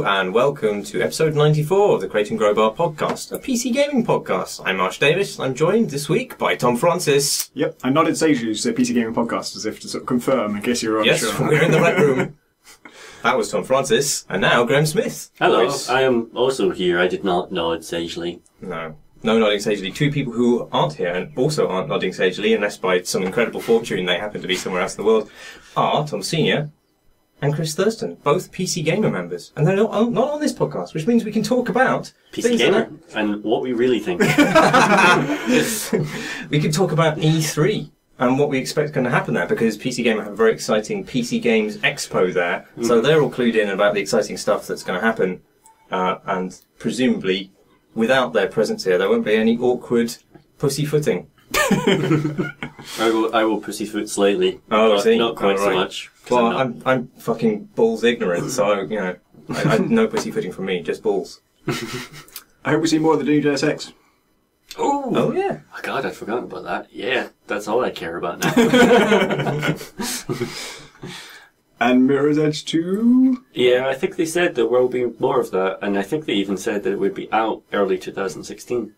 Hello and welcome to episode 94 of the Crate and Grow Bar podcast, a PC gaming podcast. I'm Marsh Davis. I'm joined this week by Tom Francis. Yep, I nodded sagely to say PC gaming podcast as if to sort of confirm in case you were unsure. Yes, we're in the right room. That was Tom Francis, and now Graham Smith. Hello, I am also here. I did not nod sagely. No nodding sagely. Two people who aren't here and also aren't nodding sagely, unless by some incredible fortune they happen to be somewhere else in the world, are Tom Senior and Chris Thurston, both PC Gamer members. And they're not on this podcast, which means we can talk about PC Gamer and what we really think. We can talk about E3 and what we expect going to happen there, because PC Gamer have a very exciting PC Games Expo there. So they're all clued in about the exciting stuff that's going to happen. And presumably, without their presence here, there won't be any awkward pussyfooting. I will pussyfoot slightly. Oh, but see? Not quite right. so much. Well, I'm fucking balls ignorant, so, you know, I no pussyfooting from me, just balls. I hope we see more of the new Deus Ex. Oh, yeah. Oh, God, I'd forgotten about that. Yeah, that's all I care about now. And Mirror's Edge 2? Yeah, I think they said there will be more of that, and I think they even said that it would be out early 2016.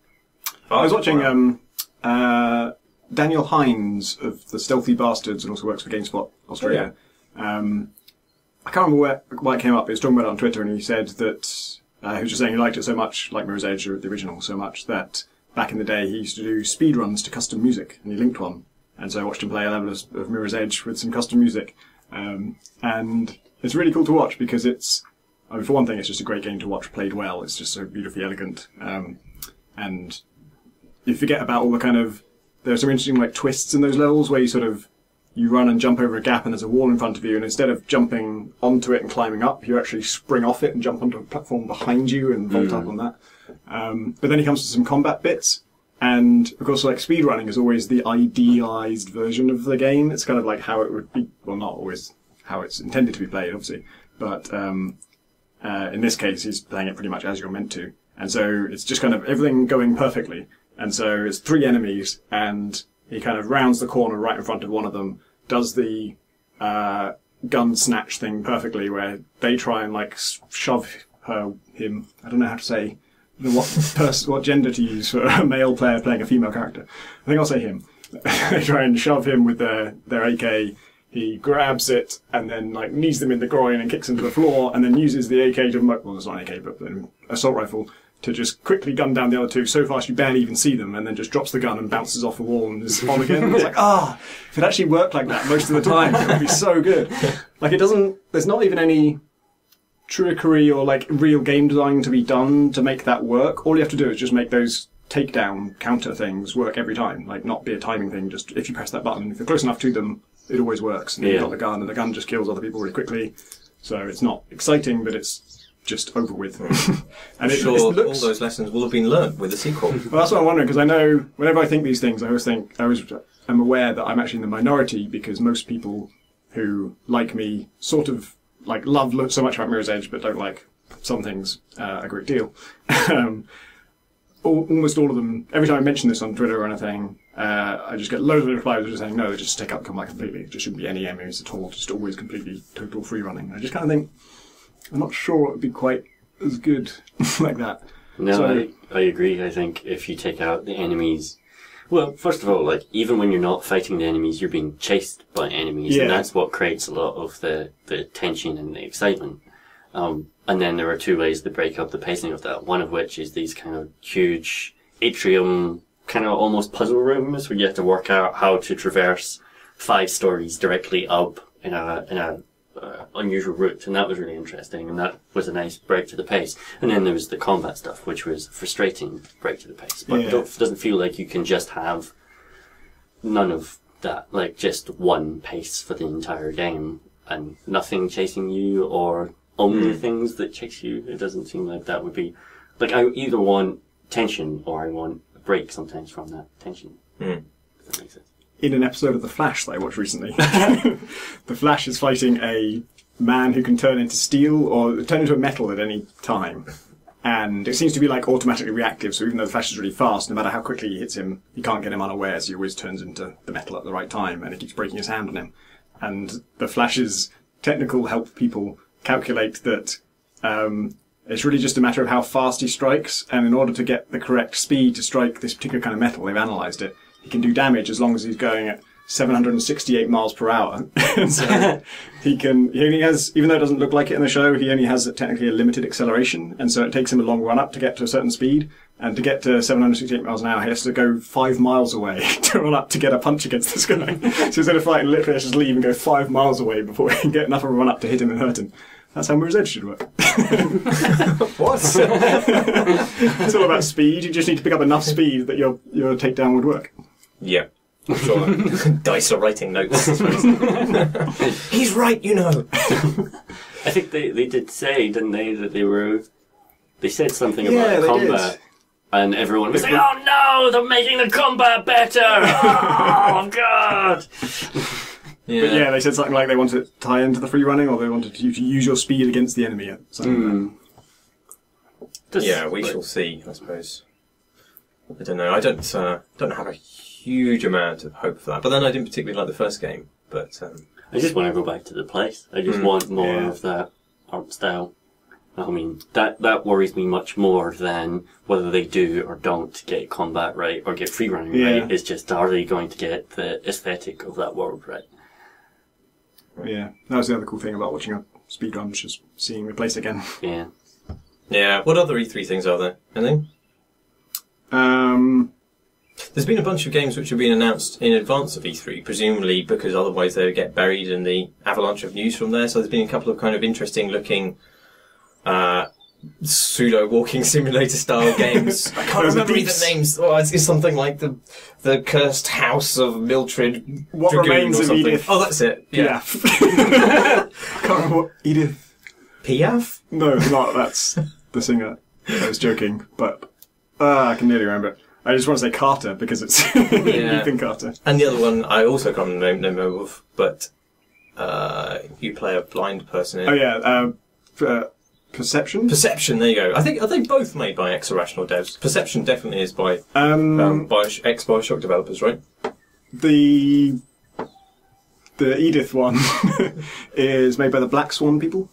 I was watching Daniel Hines of the Stealthy Bastards and also works for GameSpot Australia. I can't remember why it came up. He was talking about it on Twitter, and he said that he was just saying he liked it so much, like Mirror's Edge, the original, so much that back in the day he used to do speedruns to custom music, and he linked one. And so I watched him play a level of Mirror's Edge with some custom music. And it's really cool to watch because for one thing, it's just a great game to watch played well. It's just so beautifully elegant. And you forget about all the kind of, there are some interesting like twists in those levels where you run and jump over a gap and there's a wall in front of you, and instead of jumping onto it and climbing up, you actually spring off it and jump onto a platform behind you and vault up on that. But then he comes to some combat bits. And, of course, like, speedrunning is always the idealized version of the game. It's kind of like how it would be, well, not always how it's intended to be played, obviously. But in this case, he's playing it pretty much as you're meant to. And so it's just kind of everything going perfectly. And so it's 3 enemies, and he kind of rounds the corner right in front of one of them, does the gun snatch thing perfectly, where they try and, like, shove him, I don't know how to say what gender to use for a male player playing a female character. I think I'll say him. They try and shove him with their AK. He grabs it and then like knees them in the groin and kicks them to the floor, and then uses the AK to, well, it's not an AK, but an assault rifle, to just quickly gun down the other 2 so fast you barely even see them, and then just drops the gun and bounces off the wall and is on again. And I was like, if it actually worked like that most of the time, it would be so good. Like, there's not even any trickery or like real game design to be done to make that work. All you have to do is just make those takedown counter things work every time. Like, not be a timing thing, just if you press that button, if you're close enough to them, it always works. And you've got the gun, and the gun just kills other people really quickly. So it's not exciting, but it's just over with. And it looks, all those lessons will have been learned with the sequel. Well, that's what I'm wondering, because I know whenever I think these things, I'm aware that I'm actually in the minority, because most people who like me sort of like love so much about Mirror's Edge, but don't like some things a great deal. Almost all of them, every time I mention this on Twitter or anything, I just get loads of replies just saying, no, just take out combat completely. There shouldn't be any enemies at all, just always completely total free running. I just kind of think, I'm not sure it would be quite as good like that. No, so, I agree. I think if you take out the enemies, well, first of all, like, even when you're not fighting the enemies, you're being chased by enemies, and that's what creates a lot of the tension and the excitement. And then there are 2 ways to break up the pacing of that, one of which is these kind of huge atrium, kind of almost puzzle rooms, where you have to work out how to traverse 5 stories directly up in a unusual route, and that was really interesting, and that was a nice break to the pace. And then there was the combat stuff, which was a frustrating break to the pace, but it doesn't feel like you can just have none of that, like just one pace for the entire game and nothing chasing you or only things that chase you. It doesn't seem like that would be, like, I either want tension or I want a break sometimes from that tension. If that makes sense. In an episode of The Flash that I watched recently, The Flash is fighting a man who can turn into steel or turn into a metal at any time. And it seems to be like automatically reactive, so even though the Flash is really fast, no matter how quickly he hits him, you can't get him unawares. He always turns into the metal at the right time, and it keeps breaking his hand on him. And the Flash's technical help people calculate that It's really just a matter of how fast he strikes, and in order to get the correct speed to strike this particular kind of metal, they've analysed it. He can do damage as long as he's going at 768 miles per hour. So he only has, even though it doesn't look like it in the show, he only has technically a limited acceleration, and so it takes him a long run up to get to a certain speed. And to get to 768 miles an hour, he has to go 5 miles away to run up to get a punch against this guy. So instead of fighting, literally has to leave and go 5 miles away before he can get enough of a run up to hit him and hurt him. That's how Mirror's Edge should work. What? It's all about speed. You just need to pick up enough speed that your takedown would work. Yeah. I'm sure. Dice are writing notes. He's right, you know. I think they did say, didn't they, that they said something about combat. Did. And everyone was like, oh no, they're making the combat better! Oh god! Yeah. But yeah, they said something like they wanted to tie into the free running, or they wanted you to use your speed against the enemy. Something like that. Yeah, we shall see, I suppose. I don't know. I don't have a huge amount of hope for that. But then I didn't particularly like the first game. But I just want to go back to the place. I just want more of that art style. I mean, that worries me much more than whether they do or don't get combat right or get free running right. It's just, are they going to get the aesthetic of that world right? Yeah, that was the other cool thing about watching a speedrun, was just seeing the place again. Yeah. Yeah, what other E3 things are there? Anything? There's been a bunch of games which have been announced in advance of E3, presumably because otherwise they would get buried in the avalanche of news from there. So there's been a couple of kind of interesting looking pseudo walking simulator style games. I can't remember the names. Oh, it's something like the Cursed House of Mildred What Dragoon Remains or of something. Edith. Oh, that's it. Yeah. I can't remember what Edith. Piaf? No, not that's the singer. I was joking, but I can nearly remember it. I just want to say Carter because it's Ethan Carter. And the other one I also can't remember the name of, but you play a blind person in. Oh yeah, Perception? Perception, there you go. Are they both made by ex-Irrational devs? Perception definitely is by ex-Bioshock developers, right? The Edith one is made by the Black Swan people.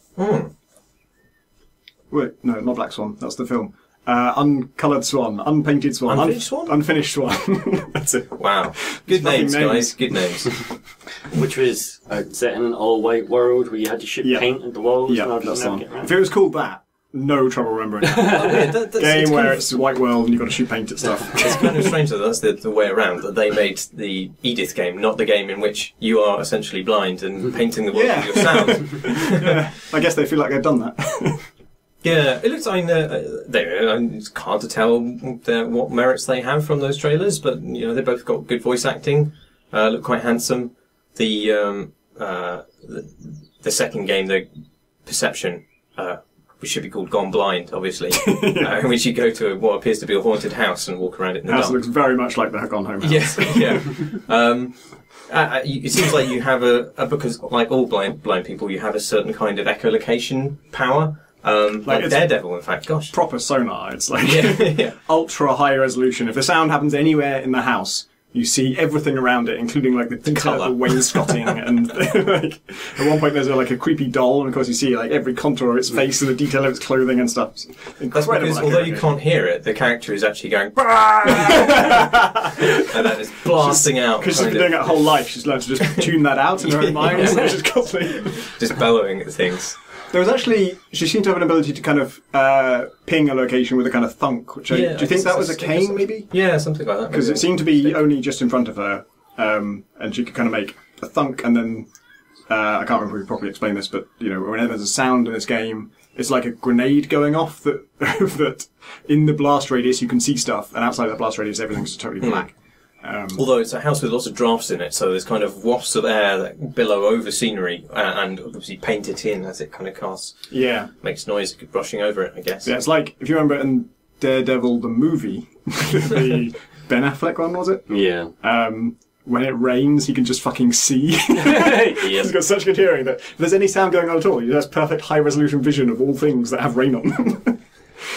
Wait, no, not Black Swan. That's the film. Uncoloured Swan, Unpainted Swan, Unfinished Swan? Unfinished Swan. That's it. Wow. Good names, guys. Good names. Which was set in an all-white world where you had to shoot paint at the walls. Yeah, that's the one. If it was called that, no trouble remembering it. Game where it's a white world and you've got to shoot paint at stuff. It's kind of strange that that's the way around, that they made the Edith game, not the game in which you are essentially blind and painting the world with your sound. Yeah, I guess they feel like they've done that. Yeah, it looks like it's hard to tell what merits they have from those trailers, but you know they both got good voice acting, look quite handsome. The second game, the Perception, which should be called Gone Blind, obviously, in which you go to what appears to be a haunted house and walk around it in the dark. House looks very much like the Gone Home house. Yeah. It seems like you have because like all blind people, you have a certain kind of echolocation power. Like Daredevil, in fact. Gosh, proper sonar. It's like yeah. ultra high resolution. If the sound happens anywhere in the house, you see everything around it, including like the detail of the wainscoting. And like at one point, there's like a creepy doll, and of course you see like every contour of its face and the detail of its clothing and stuff. That's because although you can't hear it, the character is actually going and then it's blasting out. Because she's been doing it her whole life, she's learned to just tune that out in her own mind. So she's constantly just bellowing at things. There was actually, she seemed to have an ability to kind of ping a location with a kind of thunk. Which do you think that was a cane, maybe? Yeah, something like that. Because it seemed to be only just in front of her, and she could kind of make a thunk, and then I can't remember if we properly explained this, but you know, whenever there's a sound in this game, it's like a grenade going off that that in the blast radius you can see stuff, and outside that blast radius everything's totally black. Although it's a house with lots of drafts in it, so there's kind of wafts of air that billow over scenery and obviously paint it in as it kind of casts. Yeah. Makes noise brushing over it, I guess. Yeah, it's like, if you remember in Daredevil the movie, the Ben Affleck one, was it? Yeah. When it rains, he can just fucking see. Yep. He's got such good hearing that if there's any sound going on at all, he has perfect high-resolution vision of all things that have rain on them.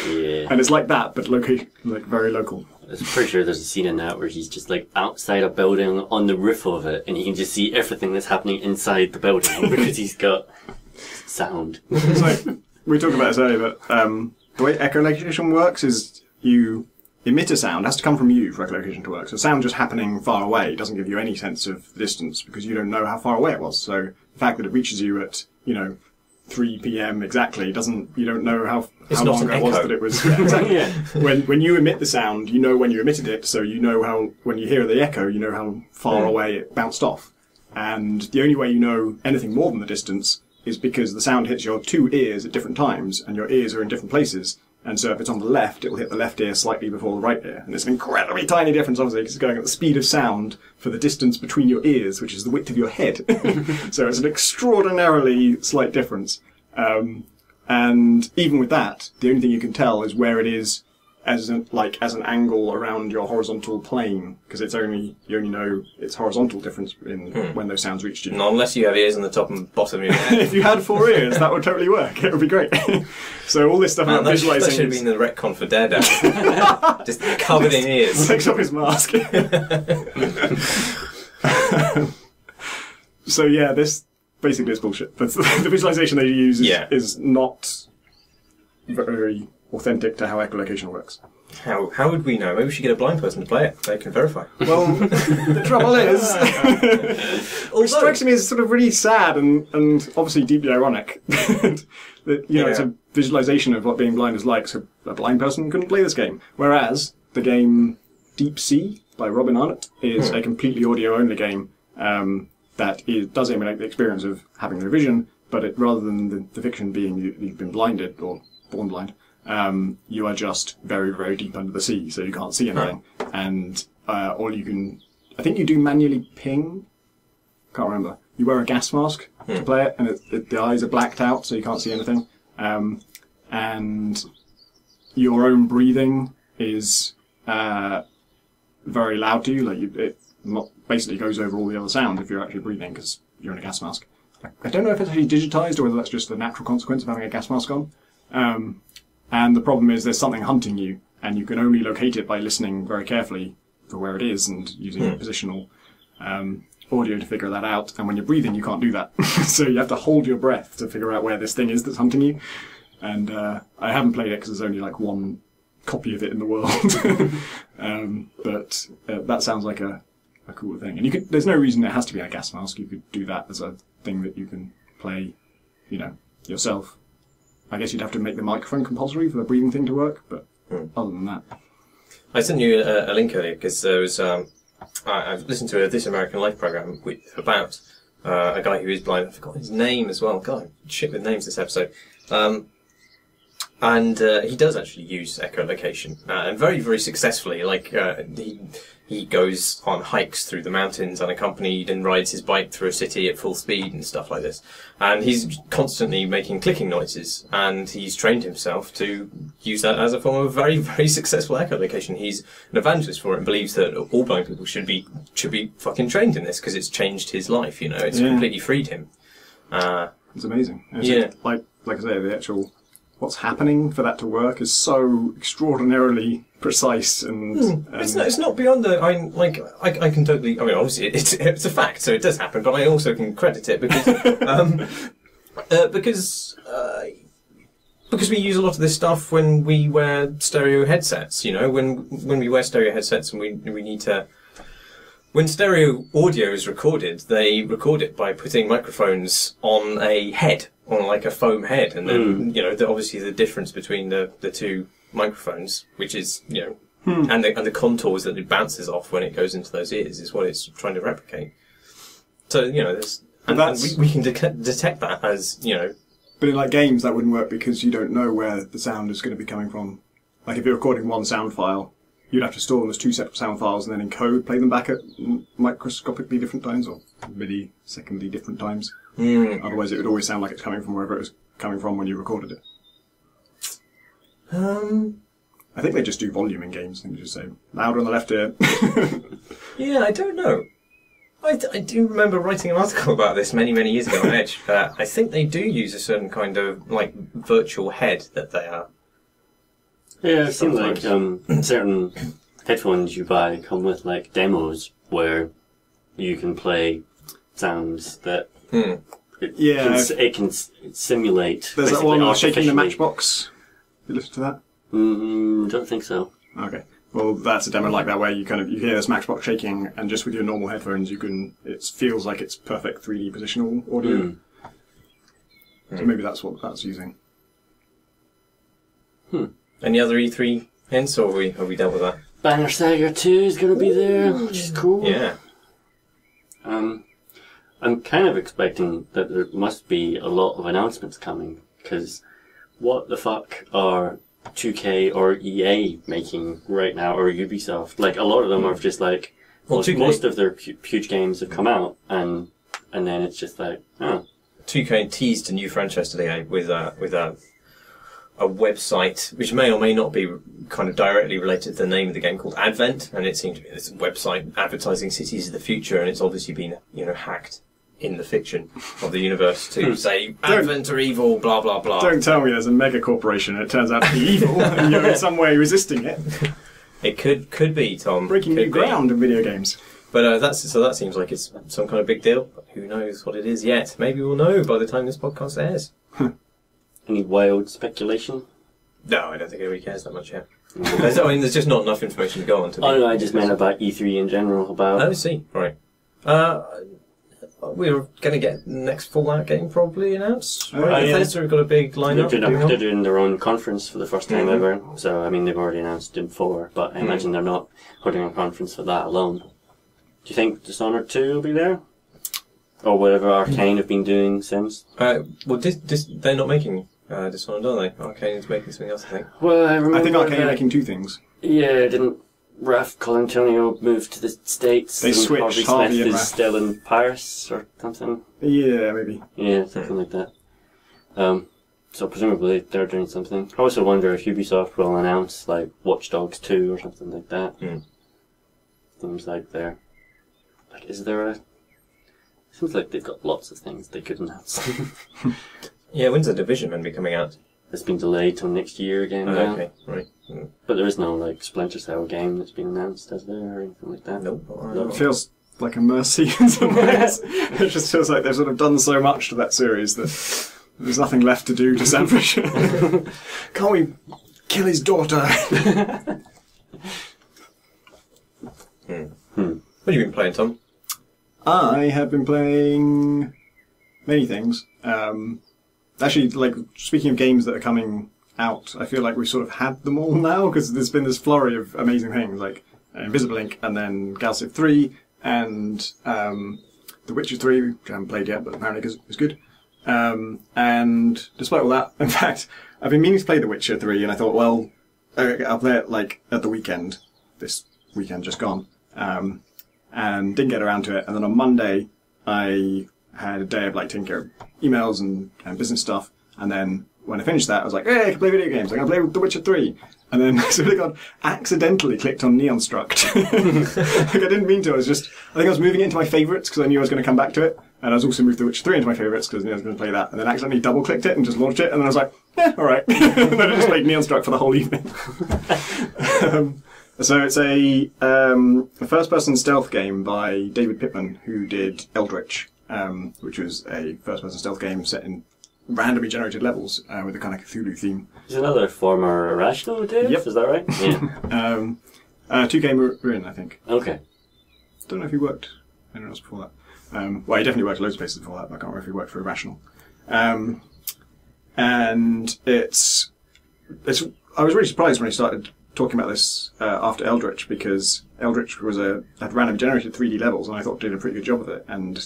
Yeah. And it's like that, but very local. I'm pretty sure there's a scene in that where he's just like outside a building on the roof of it, and you can just see everything that's happening inside the building because he's got sound. It's like we talked about this earlier, but the way echolocation works is you emit a sound. It has to come from you for echolocation to work. So sound just happening far away doesn't give you any sense of distance because you don't know how far away it was. So the fact that it reaches you at, 3 p.m. exactly you don't know how long it was that it was. Yeah, exactly. Yeah. When you emit the sound, you know when you emitted it, so you know how, when you hear the echo, you know how far away it bounced off. And the only way you know anything more than the distance is because the sound hits your two ears at different times, and your ears are in different places. And so if it's on the left, it will hit the left ear slightly before the right ear. And it's an incredibly tiny difference, obviously, because it's going at the speed of sound for the distance between your ears, which is the width of your head. So it's an extraordinarily slight difference. And even with that, the only thing you can tell is where it is as an angle around your horizontal plane, because you only know its horizontal difference in when those sounds reached you. Not unless you have ears on the top and bottom of your head. If you had 4 ears, that would totally work. It would be great. So all this stuff about visualizing. That should have been the retcon for Daredevil. Just covered in ears. Takes off his mask. So yeah, this basically is bullshit. But the visualization they use is not very authentic to how echolocation works. How would we know? Maybe we should get a blind person to play it. They can verify. Well, the trouble is, which strikes me as sort of really sad and obviously deeply ironic, that it's a visualization of what being blind is like, so a blind person couldn't play this game. Whereas the game Deep Sea by Robin Arnott is a completely audio-only game that does emulate the experience of having no vision, but rather than the fiction being you've been blinded or born blind, you are just very, very deep under the sea, so you can't see anything. And all you can... I think you do manually ping. Can't remember. You wear a gas mask to play it, and the eyes are blacked out, so you can't see anything. And your own breathing is very loud to you. It basically goes over all the other sound if you're actually breathing, because you're in a gas mask. I don't know if it's actually digitized or whether that's just the natural consequence of having a gas mask on. And the problem is there's something hunting you, and you can only locate it by listening very carefully for where it is and using positional audio to figure that out. And when you're breathing, you can't do that. So you have to hold your breath to figure out where this thing is that's hunting you. And I haven't played it because there's only like one copy of it in the world. But that sounds like a cool thing. And there's no reason it has to be a gas mask. You could do that as a thing that you can play, yourself. I guess you'd have to make the microphone compulsory for the breathing thing to work, but other than that. I sent you a link earlier because there was I've listened to a This American Life program about a guy who is blind. I forgot his name as well. God, shit with names this episode. And he does actually use echolocation, and very, very successfully. He goes on hikes through the mountains unaccompanied and rides his bike through a city at full speed and stuff like this. And he's constantly making clicking noises, and he's trained himself to use that as a form of very, very successful echolocation. He's an evangelist for it and believes that all blind people should be fucking trained in this because it's changed his life. It's completely freed him. It's amazing. Like I say, the actual what's happening for that to work is so extraordinarily precise and it's not beyond the I can totally, obviously it's a fact, so it does happen, but I also can credit it because we use a lot of this stuff when we wear stereo headsets. When we wear stereo headsets and we need to. When stereo audio is recorded, they record it by putting microphones on a head, on like a foam head, and then obviously the difference between the two microphones, which is and the contours that it bounces off when it goes into those ears, is what it's trying to replicate. So we can detect that as But in games, that wouldn't work because you don't know where the sound is going to be coming from. Like if you're recording one sound file, you'd have to store them as two separate sound files and then encode, play them back at microscopically different times or millisecondly different times. Otherwise, it would always sound like it's coming from wherever it was coming from when you recorded it. I think they just do volume in games. I think they just say louder on the left ear. Yeah, I don't know. I do remember writing an article about this many, many years ago on Edge. I think they do use a certain kind of virtual head that they are. Yeah, it seems like certain headphones you buy come with demos where you can play sounds that it can simulate. There's that one shaking the artificially. matchbox. You listen to that? Don't think so. Okay. Well, that's a demo like that where you hear this matchbox shaking, and just with your normal headphones, it feels like it's perfect 3D positional audio. So maybe that's what that's using. Any other E3 hints, or have we dealt with that? Banner Saga 2 is going to be there, which is cool. Yeah. I'm kind of expecting that there must be a lot of announcements coming, because what the fuck are 2K or EA making right now, or Ubisoft? Like, a lot of them are just like, most of their huge games have come out, and then it's just like, oh. 2K teased a new franchise today with a website which may or may not be kind of directly related to the name of the game, called Advent, and it seemed to be this website advertising cities of the future, and it's obviously been hacked in the fiction of the universe to say Advent are evil, blah blah blah. Don't tell me there's a mega corporation and it turns out to be evil and you're in some way resisting it. It could be, Tom. Breaking new ground in video games. But that seems like it's some kind of big deal. But who knows what it is yet? Maybe we'll know by the time this podcast airs. Any wild speculation? No, I don't think anybody cares that much yet. There's just not enough information to go on. No, I just meant about E3 in general. Oh, I see. Right. We're going to get the next Fallout game probably announced. Right? Bethesda have got a big lineup. They're doing their own conference for the first time ever. So, I mean, they've already announced in 4, but I imagine they're not holding a conference for that alone. Do you think Dishonored 2 will be there? Or whatever Arcane have been doing since? Well, they're not making Dishonored, are they? Arcane is making something else, I think. Well, I think Arcane are making 2 things. Yeah, didn't Raph Colantonio move to the States? They switched. Harvey Smith is still in Paris or something? Yeah, maybe. Yeah, something like that. So presumably they're doing something. I also wonder if Ubisoft will announce like Watch Dogs 2 or something like that. Seems like they're... Like, is there a... Seems like they've got lots of things they could announce. Yeah, when's the Division going to be coming out? It's been delayed till next year again now. Okay, right. But there is no like Splinter Cell game that's been announced, is there, or anything like that? Nope. It feels like a mercy in some ways. It just feels like they've sort of done so much to that series that there's nothing left to do to Sandwich. Can't we kill his daughter? What have you been playing, Tom? I have been playing many things. Actually, like, speaking of games that are coming out, I feel like we've sort of had them all now, because there's been this flurry of amazing things, like Invisible Ink, and then Galciv 3, and The Witcher 3, which I haven't played yet, but apparently is good. And despite all that, in fact, I've been meaning to play The Witcher 3, and I thought, well, I'll play it, like, at the weekend, this weekend just gone, and didn't get around to it, and then on Monday, I had a day of like taking care of emails and business stuff, and then when I finished that, I was like, hey, I can play video games. I'm going to play The Witcher 3. And then I accidentally clicked on Neon Struct. Like, I didn't mean to. I think I was moving it into my favourites because I knew I was going to come back to it. And I was also moved The Witcher 3 into my favourites because I knew I was going to play that. And then accidentally double-clicked it and just launched it. And then I was like, alright. And then I just played Neon Struct for the whole evening. So it's a first-person stealth game by David Pittman, who did Eldritch, which was a first-person stealth game set in randomly generated levels with a kind of Cthulhu theme. He's another former Irrational dude? Yep. Is that right? Yeah. 2K Marin, I think. Okay. Don't know if he worked anywhere else before that. Well, he definitely worked loads of places before that, but I can't remember if he worked for Irrational. And it's... I was really surprised when he started talking about this after Eldritch, because Eldritch had random generated 3D levels, and I thought did a pretty good job of it, and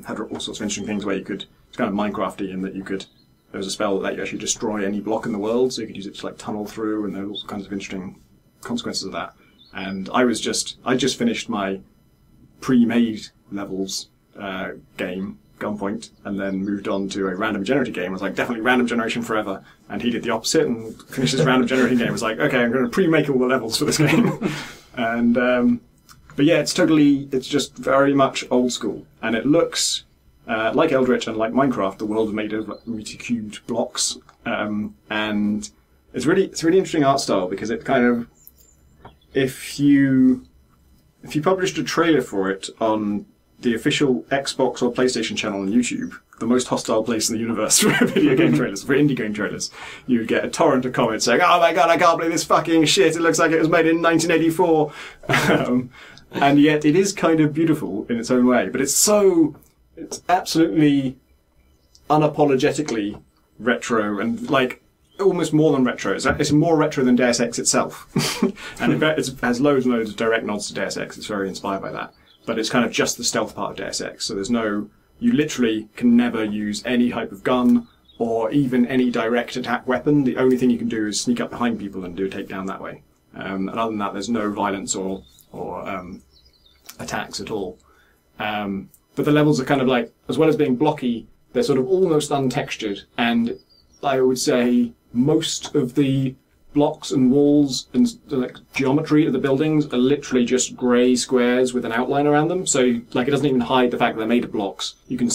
had all sorts of interesting things where you could... It's kind of Minecrafty in that there was a spell that let you actually destroy any block in the world, so you could use it to like tunnel through, and there were all kinds of interesting consequences of that. And I just finished my pre-made levels game, Gunpoint, and then moved on to a random generated game. I was like, definitely random generation forever. And he did the opposite and finished his random generating game. I was like, okay, I'm going to pre-make all the levels for this game. And, but yeah, it's just very much old school. And it looks, like Eldritch and like Minecraft, the world is made of like multi-cubed blocks. And it's really interesting art style, because it kind of, if you published a trailer for it on the official Xbox or PlayStation channel on YouTube, the most hostile place in the universe for video game trailers, for indie game trailers. You would get a torrent of comments saying, "Oh my god, I can't believe this fucking shit, it looks like it was made in 1984. And yet it is kind of beautiful in its own way, but it's absolutely unapologetically retro, and like almost more than retro. It's more retro than Deus Ex itself. And it has loads and loads of direct nods to Deus Ex. It's very inspired by that. But it's kind of just the stealth part of Deus Ex. So you literally can never use any type of gun or even any direct attack weapon. The only thing you can do is sneak up behind people and do a takedown that way. And other than that, there's no violence or attacks at all. But the levels are kind of like, as well as being blocky, they're sort of almost untextured. And I would say most of the blocks and walls and like geometry of the buildings are literally just grey squares with an outline around them. So like it doesn't even hide the fact that they're made of blocks. You can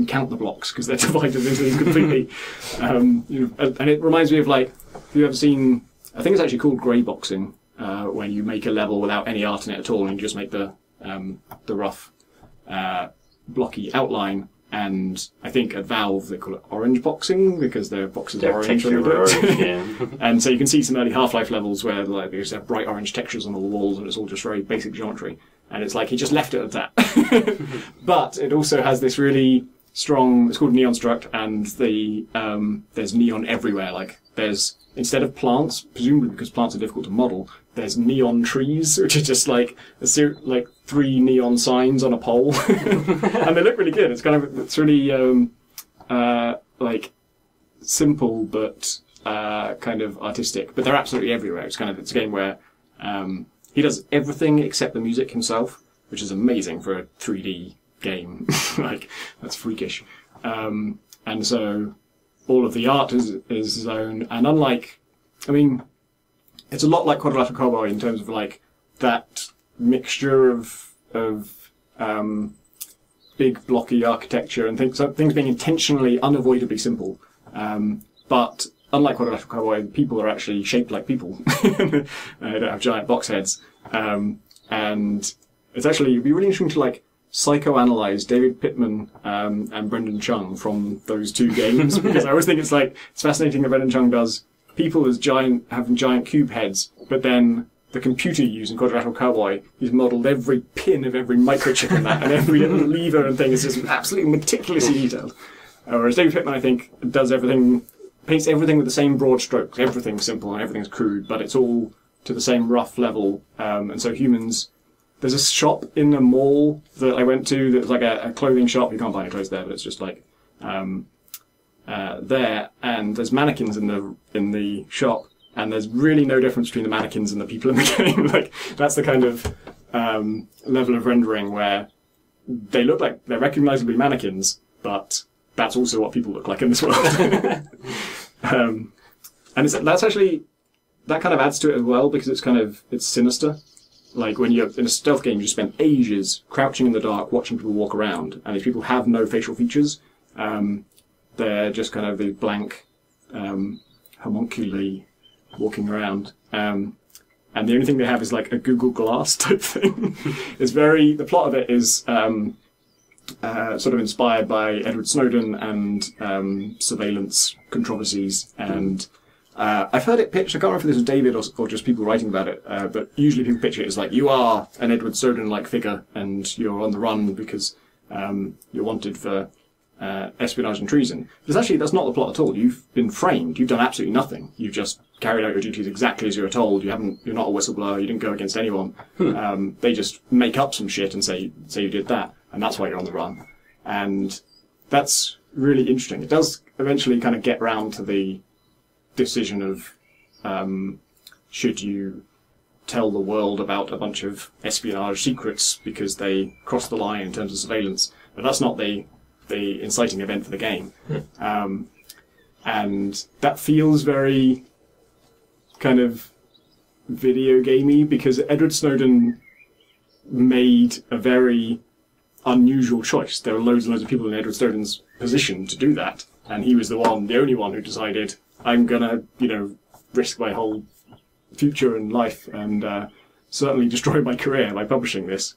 count the blocks because they're divided into these completely. And it reminds me of like, if you've ever seen, I think it's actually called grey boxing, when you make a level without any art in it at all and you just make the rough blocky outline. And I think at Valve they call it orange boxing because their boxes are orange when they do it. Yeah. And so you can see some early Half-Life levels where like they just have bright orange textures on all the walls and it's all just very basic geometry. And it's like he just left it at that. But it also has this really strong, it's called Neon Struct, and there's neon everywhere. Like there's, instead of plants, presumably because plants are difficult to model, there's neon trees, which are just like like 3 neon signs on a pole, and they look really good. It's really like simple but kind of artistic, but they're absolutely everywhere. It's a game where he does everything except the music himself, which is amazing for a 3D game. Like that's freakish. And so all of the art is his own, and unlike, I mean, it's a lot like Quadrilateral Cowboy in terms of like that mixture of big blocky architecture and things being intentionally unavoidably simple. But unlike Quadrilateral Cowboy, people are actually shaped like people. They don't have giant box heads. And it's actually, it'd be really interesting to like psychoanalyze David Pittman and Brendan Chung from those two games, because I always think it's fascinating that Brendan Chung does people as having giant cube heads, but then the computer you use in Quadrilateral Cowboy, he's modelled every pin of every microchip in that, and every little lever and thing is just absolutely meticulously detailed. Whereas David Pittman, I think, does everything, paints everything with the same broad strokes. Everything's simple and everything's crude, but it's all to the same rough level. And so humans, there's a shop in a mall that I went to that's like a clothing shop. You can't buy any clothes there, but it's just like there, and there's mannequins in the shop, and there's really no difference between the mannequins and the people in the game. Like that's the kind of level of rendering where they look like they're recognizably mannequins, but that's also what people look like in this world. And that's actually, that kind of adds to it as well, because it's sinister. Like when you're in a stealth game, you spend ages crouching in the dark, watching people walk around, and these people have no facial features. They're just kind of the blank homunculi walking around. And the only thing they have is like a Google Glass type thing. The plot of it is sort of inspired by Edward Snowden and surveillance controversies. And I've heard it pitched, I can't remember if this was David or just people writing about it, but usually people pitch it as like, you are an Edward Snowden-like figure and you're on the run because you're wanted for espionage and treason. But that's not the plot at all. You've been framed. You've done absolutely nothing. You've just carried out your duties exactly as you were told. You're not a whistleblower. You didn't go against anyone. They just make up some shit and say you did that, and that's why you're on the run. And that's really interesting. It does eventually kind of get round to the decision of should you tell the world about a bunch of espionage secrets because they cross the line in terms of surveillance. But that's not the inciting event for the game. And that feels very kind of video gamey because Edward Snowden made a very unusual choice. There were loads and loads of people in Edward Snowden's position to do that, and he was the only one who decided, I'm gonna, risk my whole future and life and certainly destroy my career by publishing this.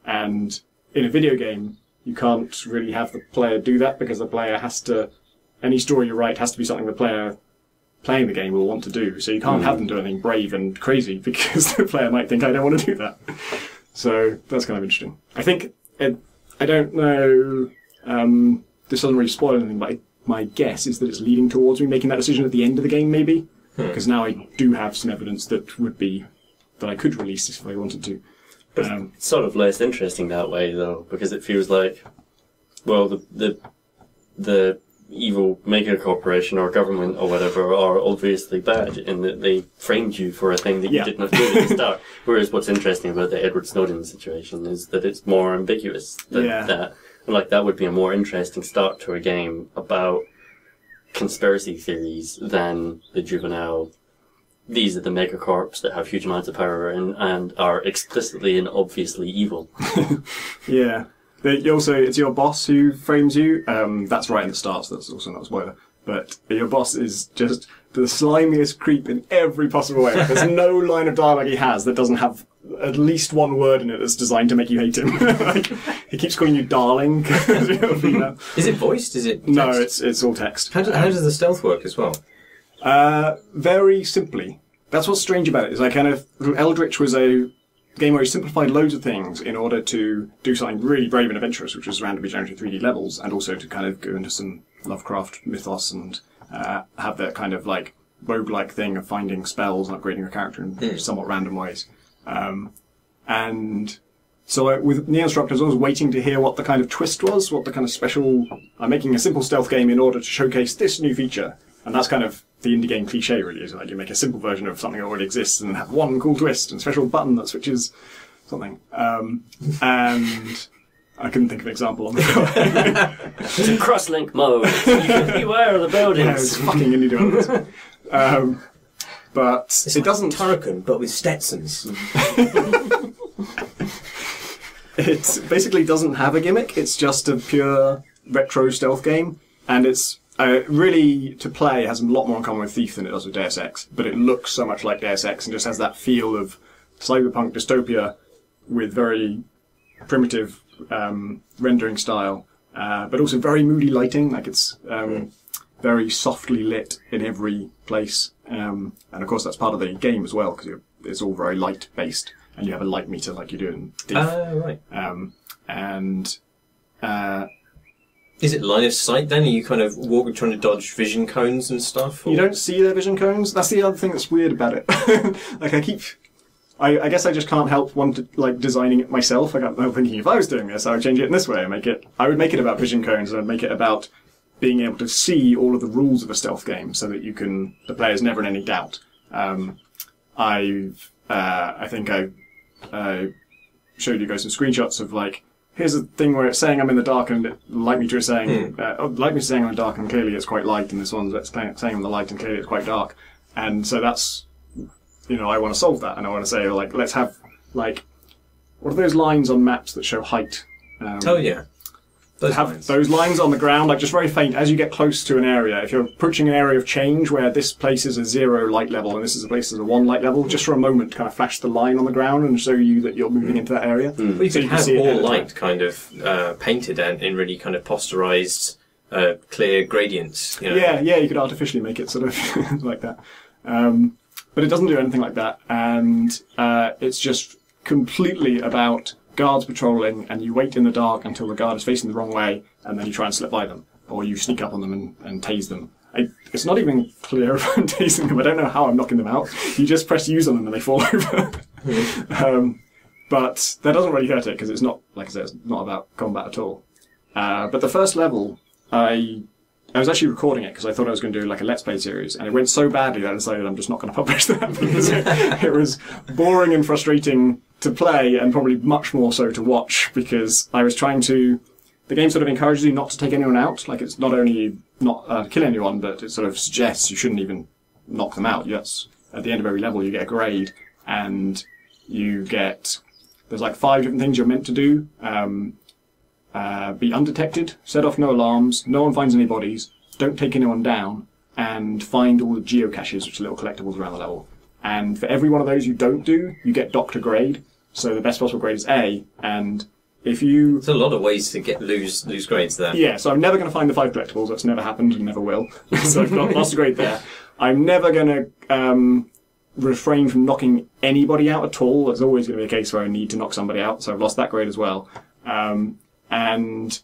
And in a video game, you can't really have the player do that because the player has to, any story you write has to be something the player playing the game will want to do. So you can't have them do anything brave and crazy because the player might think, I don't want to do that. So that's kind of interesting. I think, I don't know, this doesn't really spoil anything, but my guess is that it's leading towards me making that decision at the end of the game, maybe. Because now I do have some evidence that I could release this if I wanted to. It's sort of less interesting that way, though, because it feels like, well, the evil mega corporation or government or whatever are obviously bad in that they framed you for a thing that you didn't have to do at the start. Whereas what's interesting about the Edward Snowden situation is that it's more ambiguous than that. And like, that would be a more interesting start to a game about conspiracy theories than the juvenile. These are the megacorps that have huge amounts of power and are explicitly and obviously evil. Yeah. It's your boss who frames you. That's right in the start, so that's also not a spoiler. But your boss is just the slimiest creep in every possible way. There's no line of dialogue he has that doesn't have at least one word in it that's designed to make you hate him. Like, he keeps calling you darling. Is it voiced? Is it text? No, it's all text. How does the stealth work as well? Very simply. That's what's strange about it, is Eldritch was a game where he simplified loads of things in order to do something really brave and adventurous, which was randomly generated 3D levels, and also to kind of go into some Lovecraft mythos and have that kind of like roguelike thing of finding spells and upgrading your character in somewhat random ways. And so with Neon Struct, I was always waiting to hear what the kind of twist was, what the kind of special... I'm making a simple stealth game in order to showcase this new feature. And that's kind of the indie game cliche, really, is like you make a simple version of something that already exists and have one cool twist and special button that switches something. And I couldn't think of an example on the fly. It's a cross-link mode. Beware of the buildings. Yeah, it's fucking indie developers. But it's it like doesn't... Turrican, but with Stetsons. It basically doesn't have a gimmick. It's just a pure retro stealth game. And it's... really, to play, has a lot more in common with Thief than it does with Deus Ex, but it looks so much like Deus Ex and just has that feel of cyberpunk dystopia with very primitive rendering style, but also very moody lighting. Like it's very softly lit in every place, and of course that's part of the game as well because it's all very light based, and you have a light meter like you do in Thief. Right. Is it line of sight then? Are you kind of trying to dodge vision cones and stuff? Or? You don't see their vision cones. That's the other thing that's weird about it. Like I guess I just can't help designing it myself. I got thinking if I was doing this, I would change it in this way. I would make it about vision cones, and I'd make it about being able to see all of the rules of a stealth game, so that the player's never in any doubt. I think I showed you guys some screenshots of here's a thing where it's saying I'm in the dark, and light meter is saying, light meter is saying I'm in the dark, and clearly it's quite light, and this one's saying I'm in the light, and clearly it's quite dark. And so that's, I want to solve that, and I want to say, let's have, what are those lines on maps that show height? Oh, yeah. Those lines on the ground, just very faint, as you get close to an area. If you're approaching an area of change where this place is a 0 light level and this is a place that's a 1 light level, just for a moment kind of flash the line on the ground and show you that you're moving into that area. Well, you could have all light kind of painted in really kind of posterized, clear gradients. Yeah, you could artificially make it sort of like that. But it doesn't do anything like that, and it's just completely about guards patrolling, and you wait in the dark until the guard is facing the wrong way, and then you try and slip by them, or you sneak up on them and tase them. It's not even clear if I'm tasing them. I don't know how I'm knocking them out. You just press use on them and they fall over. But that doesn't really hurt it, because it's not, like I said, it's not about combat at all. But the first level, I was actually recording it because I thought I was going to do a Let's Play series, and it went so badly that I decided I'm just not going to publish that because it was boring and frustrating to play, and probably much more so to watch, because I was trying to... The game sort of encourages you not to take anyone out. It's not only not kill anyone, but it sort of suggests you shouldn't even knock them out. Yes, at the end of every level you get a grade, and you get... There's 5 different things you're meant to do. Be undetected, set off no alarms, no one finds any bodies, don't take anyone down, and find all the geocaches, which are little collectibles around the level. And for every one of those you don't do, you get docked a grade. So the best possible grade is A, and if you... There's a lot of ways to lose grades there. Yeah, so I'm never going to find the 5 collectibles. That's never happened and never will. So I've lost a grade there. I'm never going to refrain from knocking anybody out at all. There's always going to be a case where I need to knock somebody out, so I've lost that grade as well. And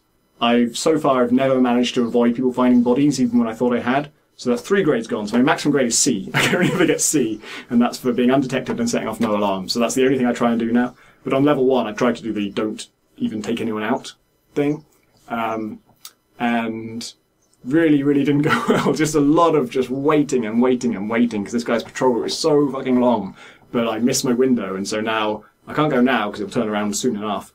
so far I've never managed to avoid people finding bodies, even when I thought I had. So that's 3 grades gone. So my maximum grade is C. I can only ever get C, and that's for being undetected and setting off no alarm. So that's the only thing I try and do now. But on level 1, I tried to do the don't even take anyone out thing. And really, really didn't go well. Just a lot of just waiting and waiting and waiting, because this guy's patrol route is so fucking long. But I missed my window, and so now, I can't go now because he'll turn around soon enough.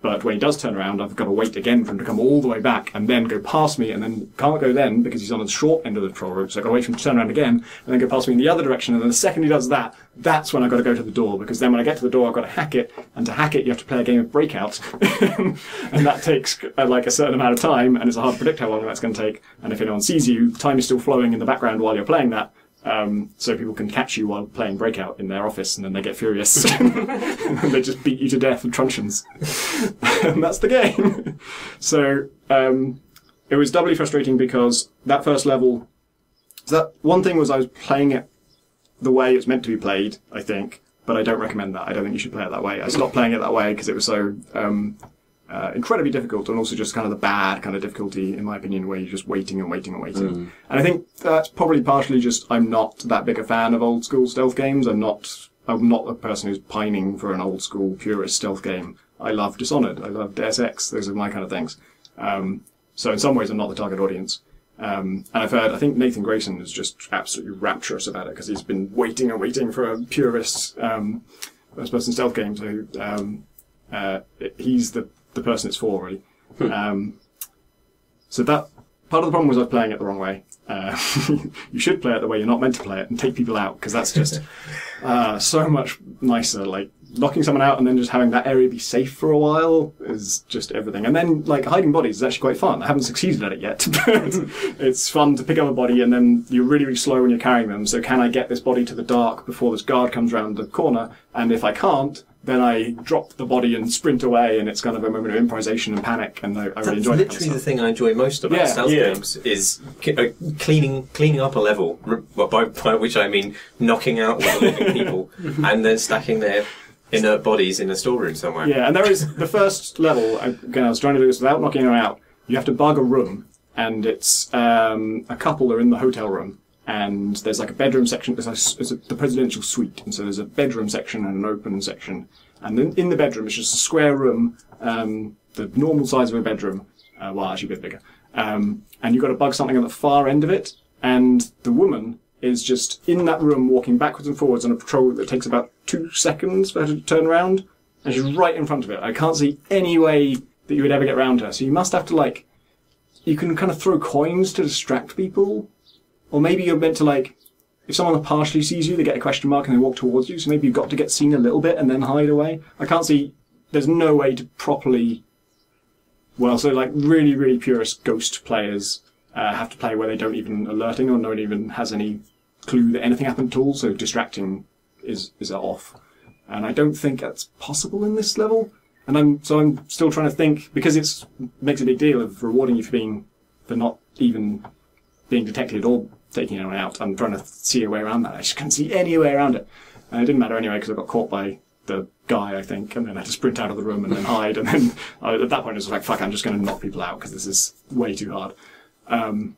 But when he does turn around, I've got to wait again for him to come all the way back and then go past me, and then can't go then because he's on the short end of the patrol route. So I've got to wait for him to turn around again and then go past me in the other direction. And then the second he does that, that's when I've got to go to the door, because then when I get to the door, I've got to hack it. And to hack it, you have to play a game of Breakout. And that takes like a certain amount of time, and it's hard to predict how long that's going to take. And if anyone sees you, time is still flowing in the background while you're playing that. So people can catch you while playing Breakout in their office, and then they get furious. And they just beat you to death with truncheons. And that's the game. So it was doubly frustrating because that first level... So that one thing was I was playing it the way it's meant to be played, I think, but I don't recommend that. I don't think you should play it that way. I stopped playing it that way because it was so... incredibly difficult, and also just kind of the bad kind of difficulty, in my opinion, where you're just waiting and waiting and waiting. And I think that's probably partially just I'm not that big a fan of old school stealth games. I'm not a person who's pining for an old school purist stealth game. I love Dishonored. I love Deus Ex. Those are my kind of things. So in some ways I'm not the target audience. And I've heard, I think Nathan Grayson is just absolutely rapturous about it because he's been waiting and waiting for a purist first-person stealth game. So he's the person it's for, really. So that part of the problem was I was playing it the wrong way. You should play it the way you're not meant to play it and take people out, because that's just so much nicer. Like locking someone out and then just having that area be safe for a while is just everything. And then like hiding bodies is actually quite fun. I haven't succeeded at it yet, but it's fun to pick up a body, and then you're really, really slow when you're carrying them. So can I get this body to the dark before this guard comes around the corner? And if I can't, then I drop the body and sprint away, and it's kind of a moment of improvisation and panic, and I really enjoy it. That's literally the thing I enjoy most about stealth games is cleaning up a level, by which I mean knocking out all the living people and then stacking their inert bodies in a storeroom somewhere. Yeah, and there is the first level, again, I was trying to do this without knocking them out. You have to bug a room, and it's a couple are in the hotel room. And there's like a bedroom section, it's the presidential suite, and so there's a bedroom section and an open section. And then in the bedroom, it's just a square room, the normal size of a bedroom, well, actually a bit bigger. And you've got to bug something at the far end of it, and the woman is just in that room walking backwards and forwards on a patrol that takes about 2 seconds for her to turn around, and she's right in front of it. I can't see any way that you would ever get around her, so you must have to like, you can kind of throw coins to distract people. Or maybe you're meant to, like, if someone partially sees you, they get a question mark and they walk towards you, so maybe you've got to get seen a little bit and then hide away. I can't see, there's no way to properly, well, so like really, really purist ghost players have to play where they don't even alerting, or no one even has any clue that anything happened at all, so distracting is off. And I don't think that's possible in this level. And I'm still trying to think, because it makes a big deal of rewarding you for not even being detected or taking anyone out. I'm trying to see a way around that. I just couldn't see any way around it. And it didn't matter anyway, because I got caught by the guy, I think, and then I had to sprint out of the room and then hide. And then at that point, it was like, fuck, I'm just going to knock people out because this is way too hard. And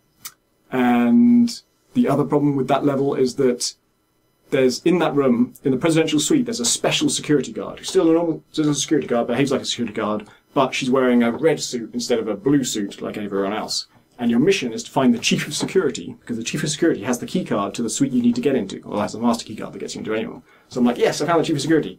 the other problem with that level is that there's, in that room, in the presidential suite, there's a special security guard who's still a normal security guard, behaves like a security guard, but she's wearing a red suit instead of a blue suit like everyone else. And your mission is to find the chief of security, because the chief of security has the key card to the suite you need to get into, or has the master key card that gets you into anyone. So I'm like, yes, I found the chief of security.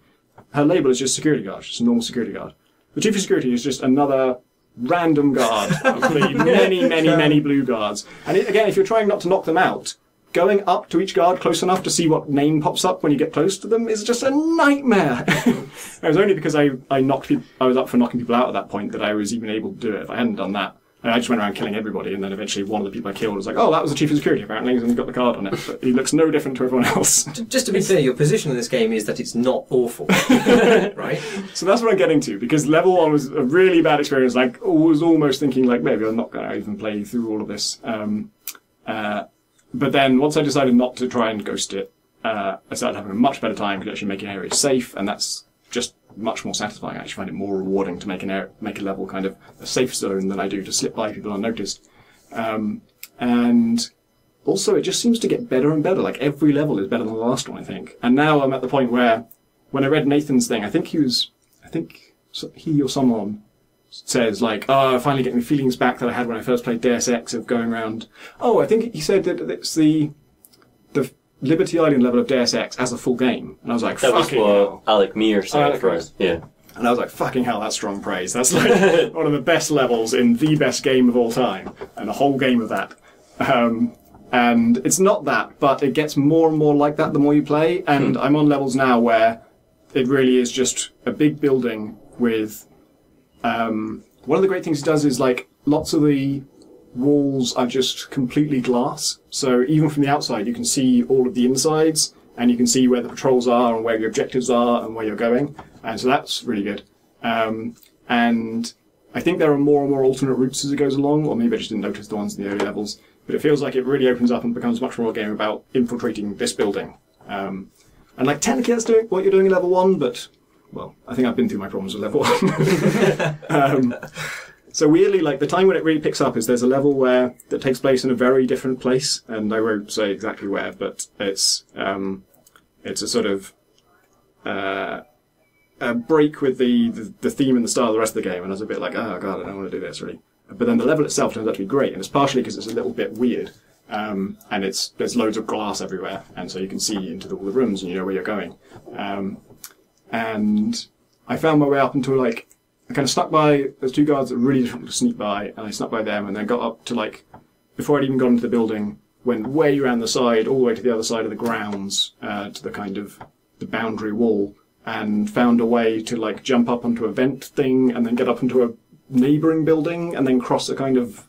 Her label is just security guard, just a normal security guard. The chief of security is just another random guard of the many blue guards. And again, if you're trying not to knock them out, going up to each guard close enough to see what name pops up when you get close to them is just a nightmare. It was only because I was up for knocking people out at that point that I was even able to do it. If I hadn't done that, And I just went around killing everybody, and then eventually one of the people I killed was like, oh, that was the chief of security apparently, and he got the card on it. But he looks no different to everyone else. Just to be clear, your position in this game is that it's not awful, right? So that's what I'm getting to, because level 1 was a really bad experience. Like, I was almost thinking, like, maybe I'm not going to even play through all of this. But then once I decided not to try and ghost it, I started having a much better time because actually making areas safe, and that's just much more satisfying. I actually find it more rewarding to make a level kind of a safe zone than I do to slip by people unnoticed. And also, it just seems to get better and better. Like, every level is better than the last one, I think. And now I'm at the point where, when I read Nathan's thing, I think he or someone says, like, oh, I'm finally getting the feelings back that I had when I first played Deus Ex of going around. Oh, I think he said that it's the Liberty Island level of Deus Ex as a full game. And I was like, that was what Alec Meir said for us. Yeah. And I was like, fucking hell, that's strong praise. That's like one of the best levels in the best game of all time. And a whole game of that. And it's not that, but it gets more and more like that the more you play. And I'm on levels now where it really is just a big building with... one of the great things it does is, like, lots of the walls are just completely glass. So even from the outside, you can see all of the insides, and you can see where the patrols are and where your objectives are and where you're going. And so that's really good. And I think there are more and more alternate routes as it goes along, or maybe I just didn't notice the ones in the early levels. But it feels like it really opens up and becomes much more a game about infiltrating this building. And, like, technically that's doing what you're doing in level 1, but, well, I think I've been through my problems with level 1. So weirdly, like, the time when it really picks up is there's a level that takes place in a very different place, and I won't say exactly where, but it's a sort of a break with the theme and the style of the rest of the game, and I was a bit like, oh god, I don't want to do this really. But then the level itself turns out to be great, and it's partially because it's a little bit weird, and there's loads of glass everywhere, and so you can see into all the rooms and you know where you're going. And I found my way up into, like, I kind of snuck by, there's two guards that were really difficult to sneak by, and I snuck by them and then got up to, like, before I'd even got into the building, went way around the side, all the way to the other side of the grounds, to the kind of, the boundary wall, and found a way to, like, jump up onto a vent thing, and then get up into a neighbouring building, and then cross a kind of,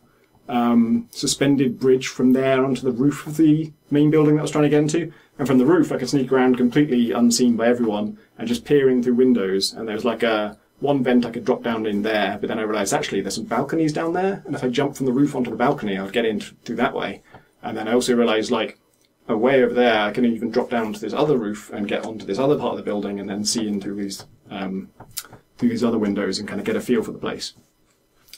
suspended bridge from there onto the roof of the main building that I was trying to get into. And from the roof, I could sneak around completely unseen by everyone, and just peering through windows, and there was, like, one vent I could drop down in there, but then I realised actually there's some balconies down there, and if I jumped from the roof onto the balcony, I would get in through that way. And then I also realised, like, way over there, I can even drop down to this other roof and get onto this other part of the building, and then see into these other windows and kind of get a feel for the place.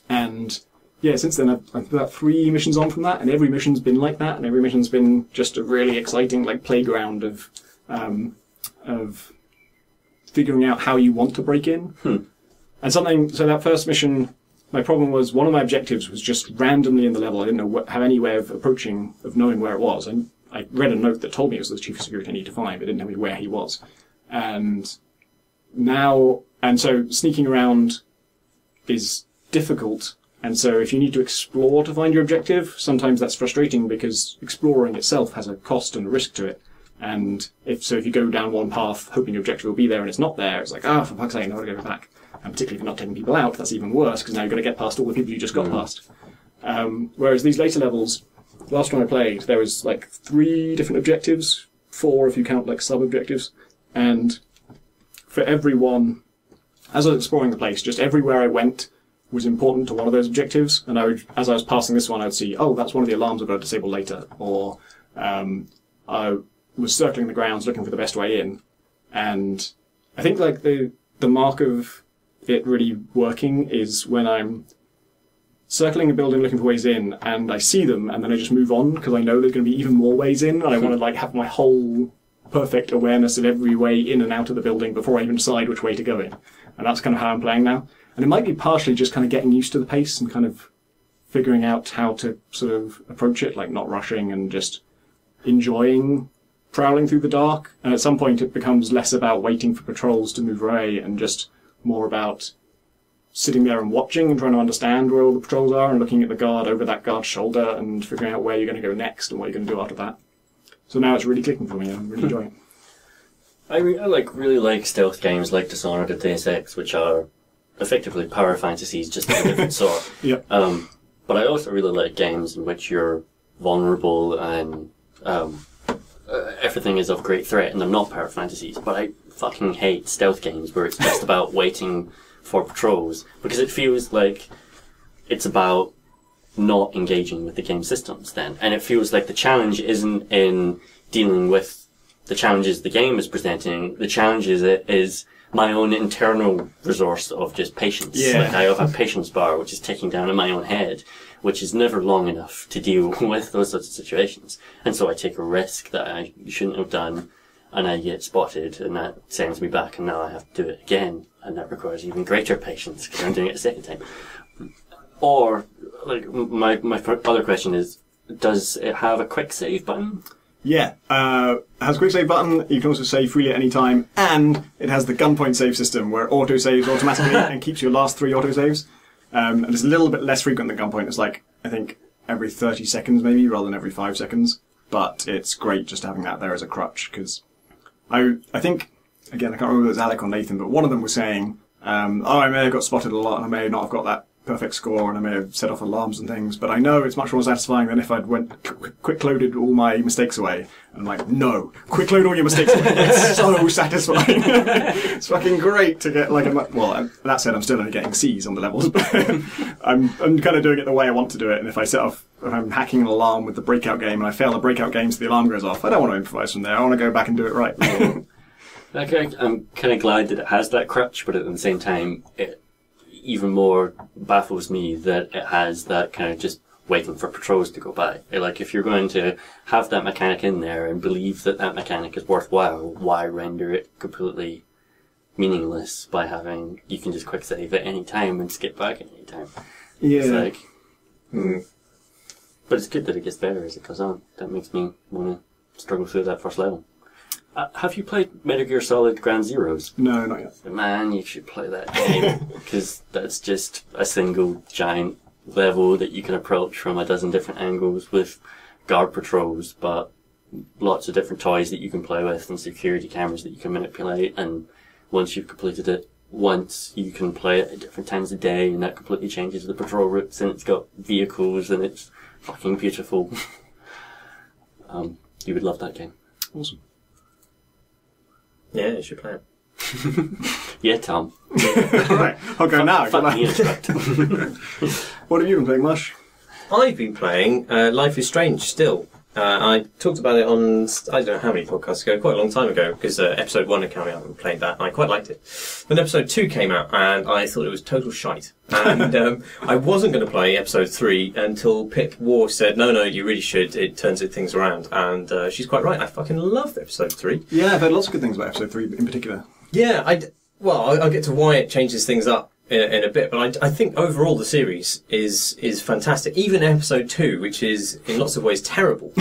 And yeah, since then I've about 3 missions on from that, and every mission's been like that, and every mission's been just a really exciting, like, playground of figuring out how you want to break in. And so that first mission, my problem was one of my objectives was just randomly in the level. I didn't have any way of knowing where it was. And I read a note that told me it was the chief of security I need to find, but didn't tell me where he was. And so sneaking around is difficult. And so if you need to explore to find your objective, sometimes that's frustrating because exploring itself has a cost and a risk to it. And if you go down one path hoping your objective will be there and it's not there, it's like, for fuck's sake, I know how to go back. And particularly if you're not taking people out, that's even worse because now you've got to get past all the people you just got past. Whereas these later levels, the last one I played, there was like 3 different objectives, 4 if you count like sub-objectives, and for every one, as I was exploring the place, just everywhere I went was important to one of those objectives, and as I was passing this one, I'd see, oh, that's one of the alarms I've got to disable later, or I was circling the grounds looking for the best way in. And I think like the mark of it really working is when I'm circling a building looking for ways in and I see them and then I just move on because I know there's going to be even more ways in and I want to like have my whole perfect awareness of every way in and out of the building before I even decide which way to go in. And that's kind of how I'm playing now. And it might be partially just kind of getting used to the pace and kind of figuring out how to sort of approach it, like not rushing and just enjoying prowling through the dark. And at some point it becomes less about waiting for patrols to move away and just more about sitting there and watching and trying to understand where all the patrols are and looking at the guard over that guard's shoulder and figuring out where you're going to go next and what you're going to do after that. So now it's really clicking for me. I'm really enjoying it. I really like stealth games like Dishonored and Deus Ex, which are effectively power fantasies, just of a different sort. Yep. But I also really like games in which you're vulnerable and everything is of great threat, and they're not power fantasies. But I fucking hate stealth games where it's just about waiting for patrols, because it feels like it's about not engaging with the game systems then. And it feels like the challenge isn't in dealing with the challenges the game is presenting. The challenge is my own internal resource of just patience. Yeah. Like I have a patience bar which is ticking down in my own head, which is never long enough to deal with those sorts of situations. And so I take a risk that I shouldn't have done, and I get spotted, and that sends me back, and now I have to do it again, and that requires even greater patience because I'm doing it a second time. Or, like, my other question is, does it have a quick save button? Yeah, it has a quick save button, you can also save freely at any time, and it has the gunpoint save system where it auto-saves automatically and keeps your last 3 auto-saves. And it's a little bit less frequent than gunpoint. It's like, I think, every 30 seconds maybe, rather than every 5 seconds. But it's great just having that there as a crutch, because I think, again, I can't remember if it was Alec or Nathan, but one of them was saying, I may have got spotted a lot, and I may not have got that perfect score, and I may have set off alarms and things, but I know it's much more satisfying than if I'd quick-loaded all my mistakes away. And I'm like, no, quick-load all your mistakes away. It's so satisfying. It's fucking great to get, like, that said, I'm still only getting C's on the levels, but I'm kind of doing it the way I want to do it, and if I'm hacking an alarm with the breakout game, and I fail the breakout game so the alarm goes off, I don't want to improvise from there, I want to go back and do it right. Okay, I'm kind of glad that it has that crutch, but at the same time, it even more baffles me that it has that kind of just waiting for patrols to go by. Like, if you're going to have that mechanic in there and believe that that mechanic is worthwhile, why render it completely meaningless by having, you can just quick save at any time and skip back at any time? Yeah. It's like, but it's good that it gets better as it goes on. That makes me want to struggle through that first level. Have you played Metal Gear Solid Ground Zeroes? No, not yet. Man, you should play that game, because that's just a single giant level that you can approach from a dozen different angles with guard patrols, but lots of different toys that you can play with and security cameras that you can manipulate, and once you've completed it once, you can play it at different times of day, and that completely changes the patrol routes, and it's got vehicles, and it's fucking beautiful. You would love that game. Awesome. Yeah, you should play it. Yeah, Tom. Alright, I'll go now. Fuck me in Struct. What have you been playing, Mush? I've been playing Life is Strange still. I talked about it on, I don't know how many podcasts ago, quite a long time ago, because episode 1 had come out and played that, and I quite liked it. Then episode 2 came out, and I thought it was total shite. And I wasn't going to play episode 3 until Pip War said, no, you really should, it turns things around. And she's quite right, I fucking loved episode 3. Yeah, I've heard lots of good things about episode 3 in particular. Yeah, I'll get to why it changes things up in a bit, but I think overall the series is fantastic. Even episode 2, which is in lots of ways terrible,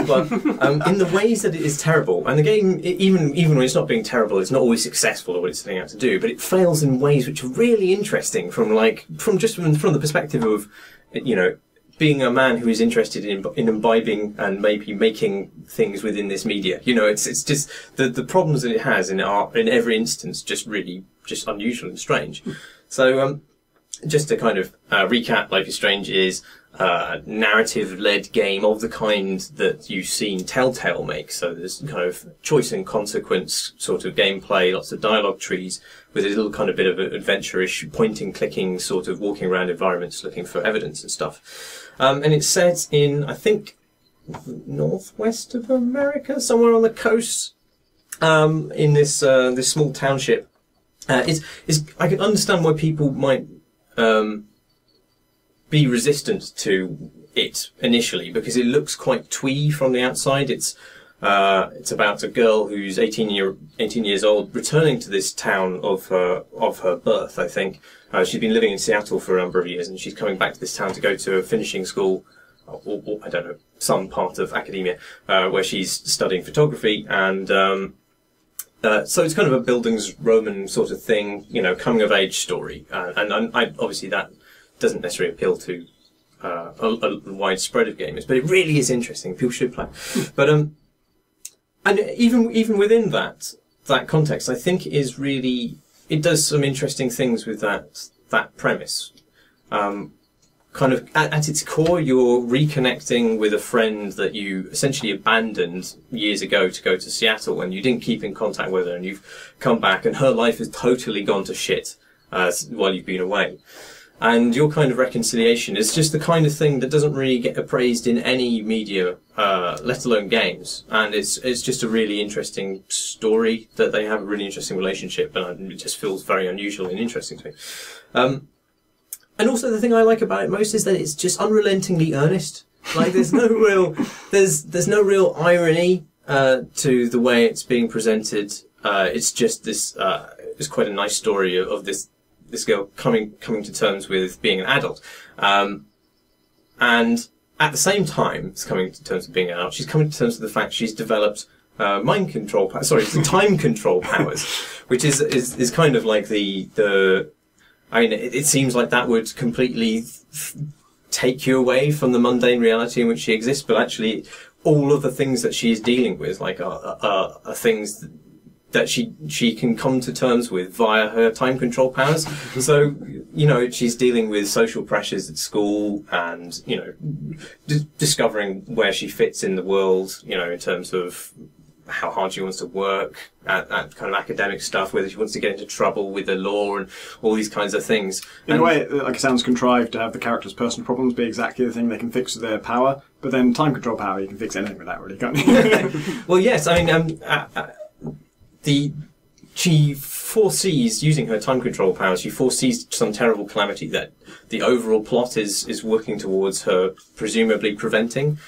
but in the ways that it is terrible, and the game, even when it's not being terrible, it's not always successful at what it's setting out to do, but it fails in ways which are really interesting from the perspective of, you know, being a man who is interested in imbibing and maybe making things within this media. You know, it's just the problems that it has in every instance just really just unusual and strange. So, just to kind of recap, Life is Strange is a narrative-led game of the kind that you've seen Telltale make. So there's kind of choice and consequence sort of gameplay, lots of dialogue trees, with a little kind of bit of adventure-ish pointing, clicking, sort of walking around environments looking for evidence and stuff. And it's set in, I think, northwest of America, somewhere on the coast, in this small township. I can understand why people might be resistant to it initially, because it looks quite twee from the outside. It's about a girl who's 18 years old, returning to this town of her birth, I think. She's been living in Seattle for a number of years, and she's coming back to this town to go to a finishing school, or I don't know, some part of academia, where she's studying photography, and so it's kind of a Bildungsroman sort of thing, you know, coming of age story, and obviously that doesn't necessarily appeal to a wide spread of gamers, but it really is interesting. People should play. But and even within that context, I think it does some interesting things with that premise. kind of at its core, you're reconnecting with a friend that you essentially abandoned years ago to go to Seattle, and you didn't keep in contact with her, and you've come back, and her life has totally gone to shit while you've been away. And your kind of reconciliation is just the kind of thing that doesn't really get appraised in any media, let alone games. And it's just a really interesting story that they have a really interesting relationship, and it just feels very unusual and interesting to me. And also the thing I like about it most is that it's just unrelentingly earnest. Like there's no real, there's no real irony to the way it's being presented. It's just this. It's quite a nice story of this girl coming to terms with being an adult, and at the same time, it's coming to terms with being an adult. She's coming to terms with the fact she's developed time control powers, which is kind of like the. I mean, it seems like that would completely take you away from the mundane reality in which she exists, but actually, all of the things that she is dealing with, like, are things that she can come to terms with via her time control powers. So, you know, she's dealing with social pressures at school and, you know, discovering where she fits in the world, you know, in terms of how hard she wants to work at kind of academic stuff, whether she wants to get into trouble with the law and all these kinds of things. In a way, like, it sounds contrived to have the character's personal problems be exactly the thing they can fix with their power, but then time control power, you can fix anything with that, really, can't you? Well, yes, I mean, she foresees, using her time control powers, she foresees some terrible calamity that the overall plot is working towards her presumably preventing.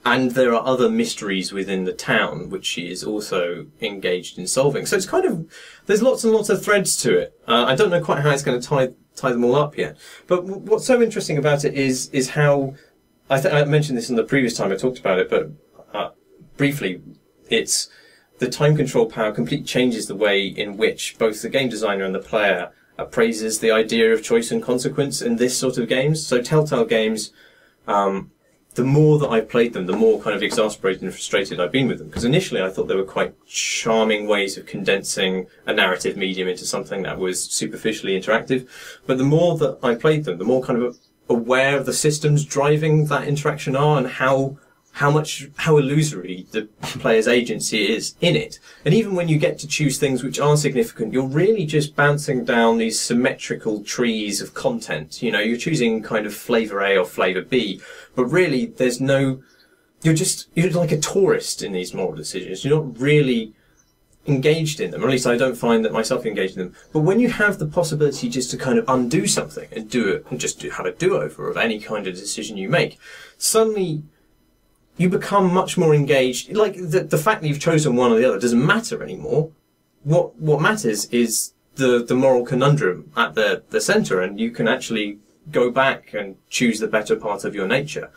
And there are other mysteries within the town which she is also engaged in solving. So it's kind of, there's lots and lots of threads to it. I don't know quite how it's going to tie them all up yet. But what's so interesting about it is how, I mentioned this in the previous time I talked about it, but briefly, it's the time control power completely changes the way in which both the game designer and the player appraises the idea of choice and consequence in this sort of games. So Telltale games, the more that I've played them, the more kind of exasperated and frustrated I've been with them. Because initially I thought they were quite charming ways of condensing a narrative medium into something that was superficially interactive. But the more that I played them, the more kind of aware of the systems driving that interaction are and how illusory the player's agency is in it. And even when you get to choose things which are significant, you're really just bouncing down these symmetrical trees of content. You know, you're choosing kind of flavor A or flavor B, but really there's no, you're like a tourist in these moral decisions. You're not really engaged in them, or at least I don't find that myself engaged in them. But when you have the possibility just to kind of undo something and do it, and just have a do-over of any kind of decision you make, suddenly you become much more engaged. Like, the fact that you've chosen one or the other doesn't matter anymore. What matters is the moral conundrum at the centre, and you can actually go back and choose the better part of your nature.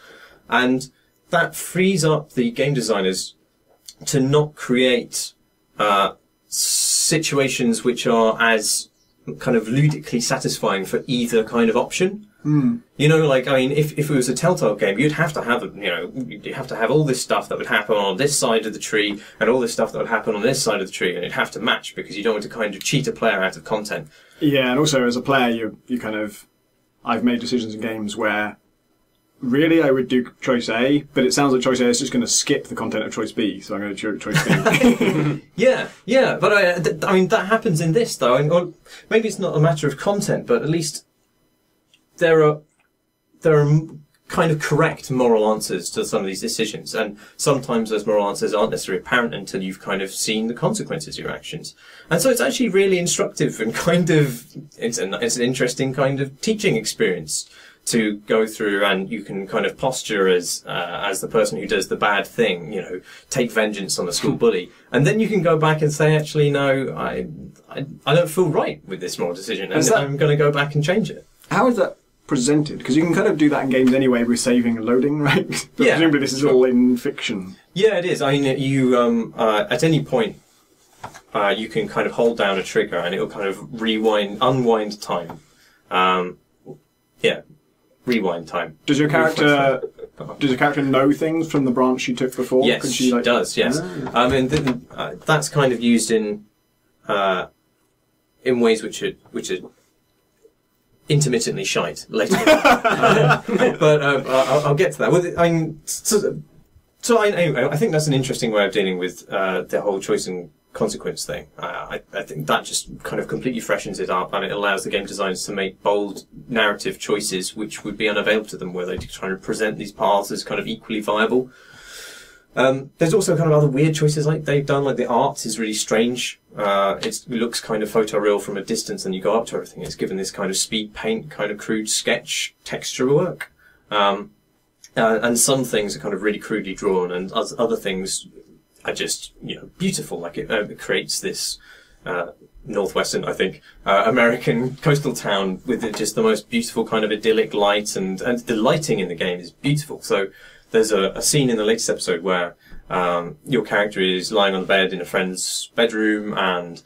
And that frees up the game designers to not create situations which are as kind of ludically satisfying for either kind of option. You know, like, I mean, if it was a Telltale game, you'd have to have, you'd have to have all this stuff that would happen on this side of the tree and all this stuff that would happen on this side of the tree, and it'd have to match because you don't want to kind of cheat a player out of content. Yeah, and also as a player, you kind of, I've made decisions in games where really I would do choice A, but it sounds like choice A is just going to skip the content of choice B, so I'm going to choose choice B. yeah, but I mean, that happens in this, though. Or maybe it's not a matter of content, but at least there are kind of correct moral answers to some of these decisions, and sometimes those moral answers aren't necessarily apparent until you've kind of seen the consequences of your actions. And so it's actually really instructive and kind of, it's an interesting kind of teaching experience to go through, and you can kind of posture as the person who does the bad thing, you know, take vengeance on the school bully, and then you can go back and say, actually, no, I don't feel right with this moral decision, and I'm going to go back and change it. How is that presented? Because you can kind of do that in games anyway with saving and loading, right? But presumably this is all in fiction. Yeah, it is. I mean, you at any point you can kind of hold down a trigger and it'll kind of unwind time. Rewind time. Does your character know things from the branch she took before? Yes, she does. Yes. I mean, that's kind of used in ways which are intermittently shite later. But I'll get to that. Well, I mean, anyway, I think that's an interesting way of dealing with the whole choice and consequence thing. I think that just kind of completely freshens it up, and it allows the game designers to make bold narrative choices which would be unavailable to them, where they try to present these paths as kind of equally viable. There's also kind of other weird choices like they've done, like the art is really strange. It looks kind of photoreal from a distance, and you go up to everything. It's given this kind of speed paint, kind of crude sketch texture work. And some things are kind of really crudely drawn, and other things are just, beautiful. Like it creates this northwestern, I think, American coastal town with just the most beautiful kind of idyllic light, and the lighting in the game is beautiful. So there's a scene in the latest episode where your character is lying on the bed in a friend's bedroom, and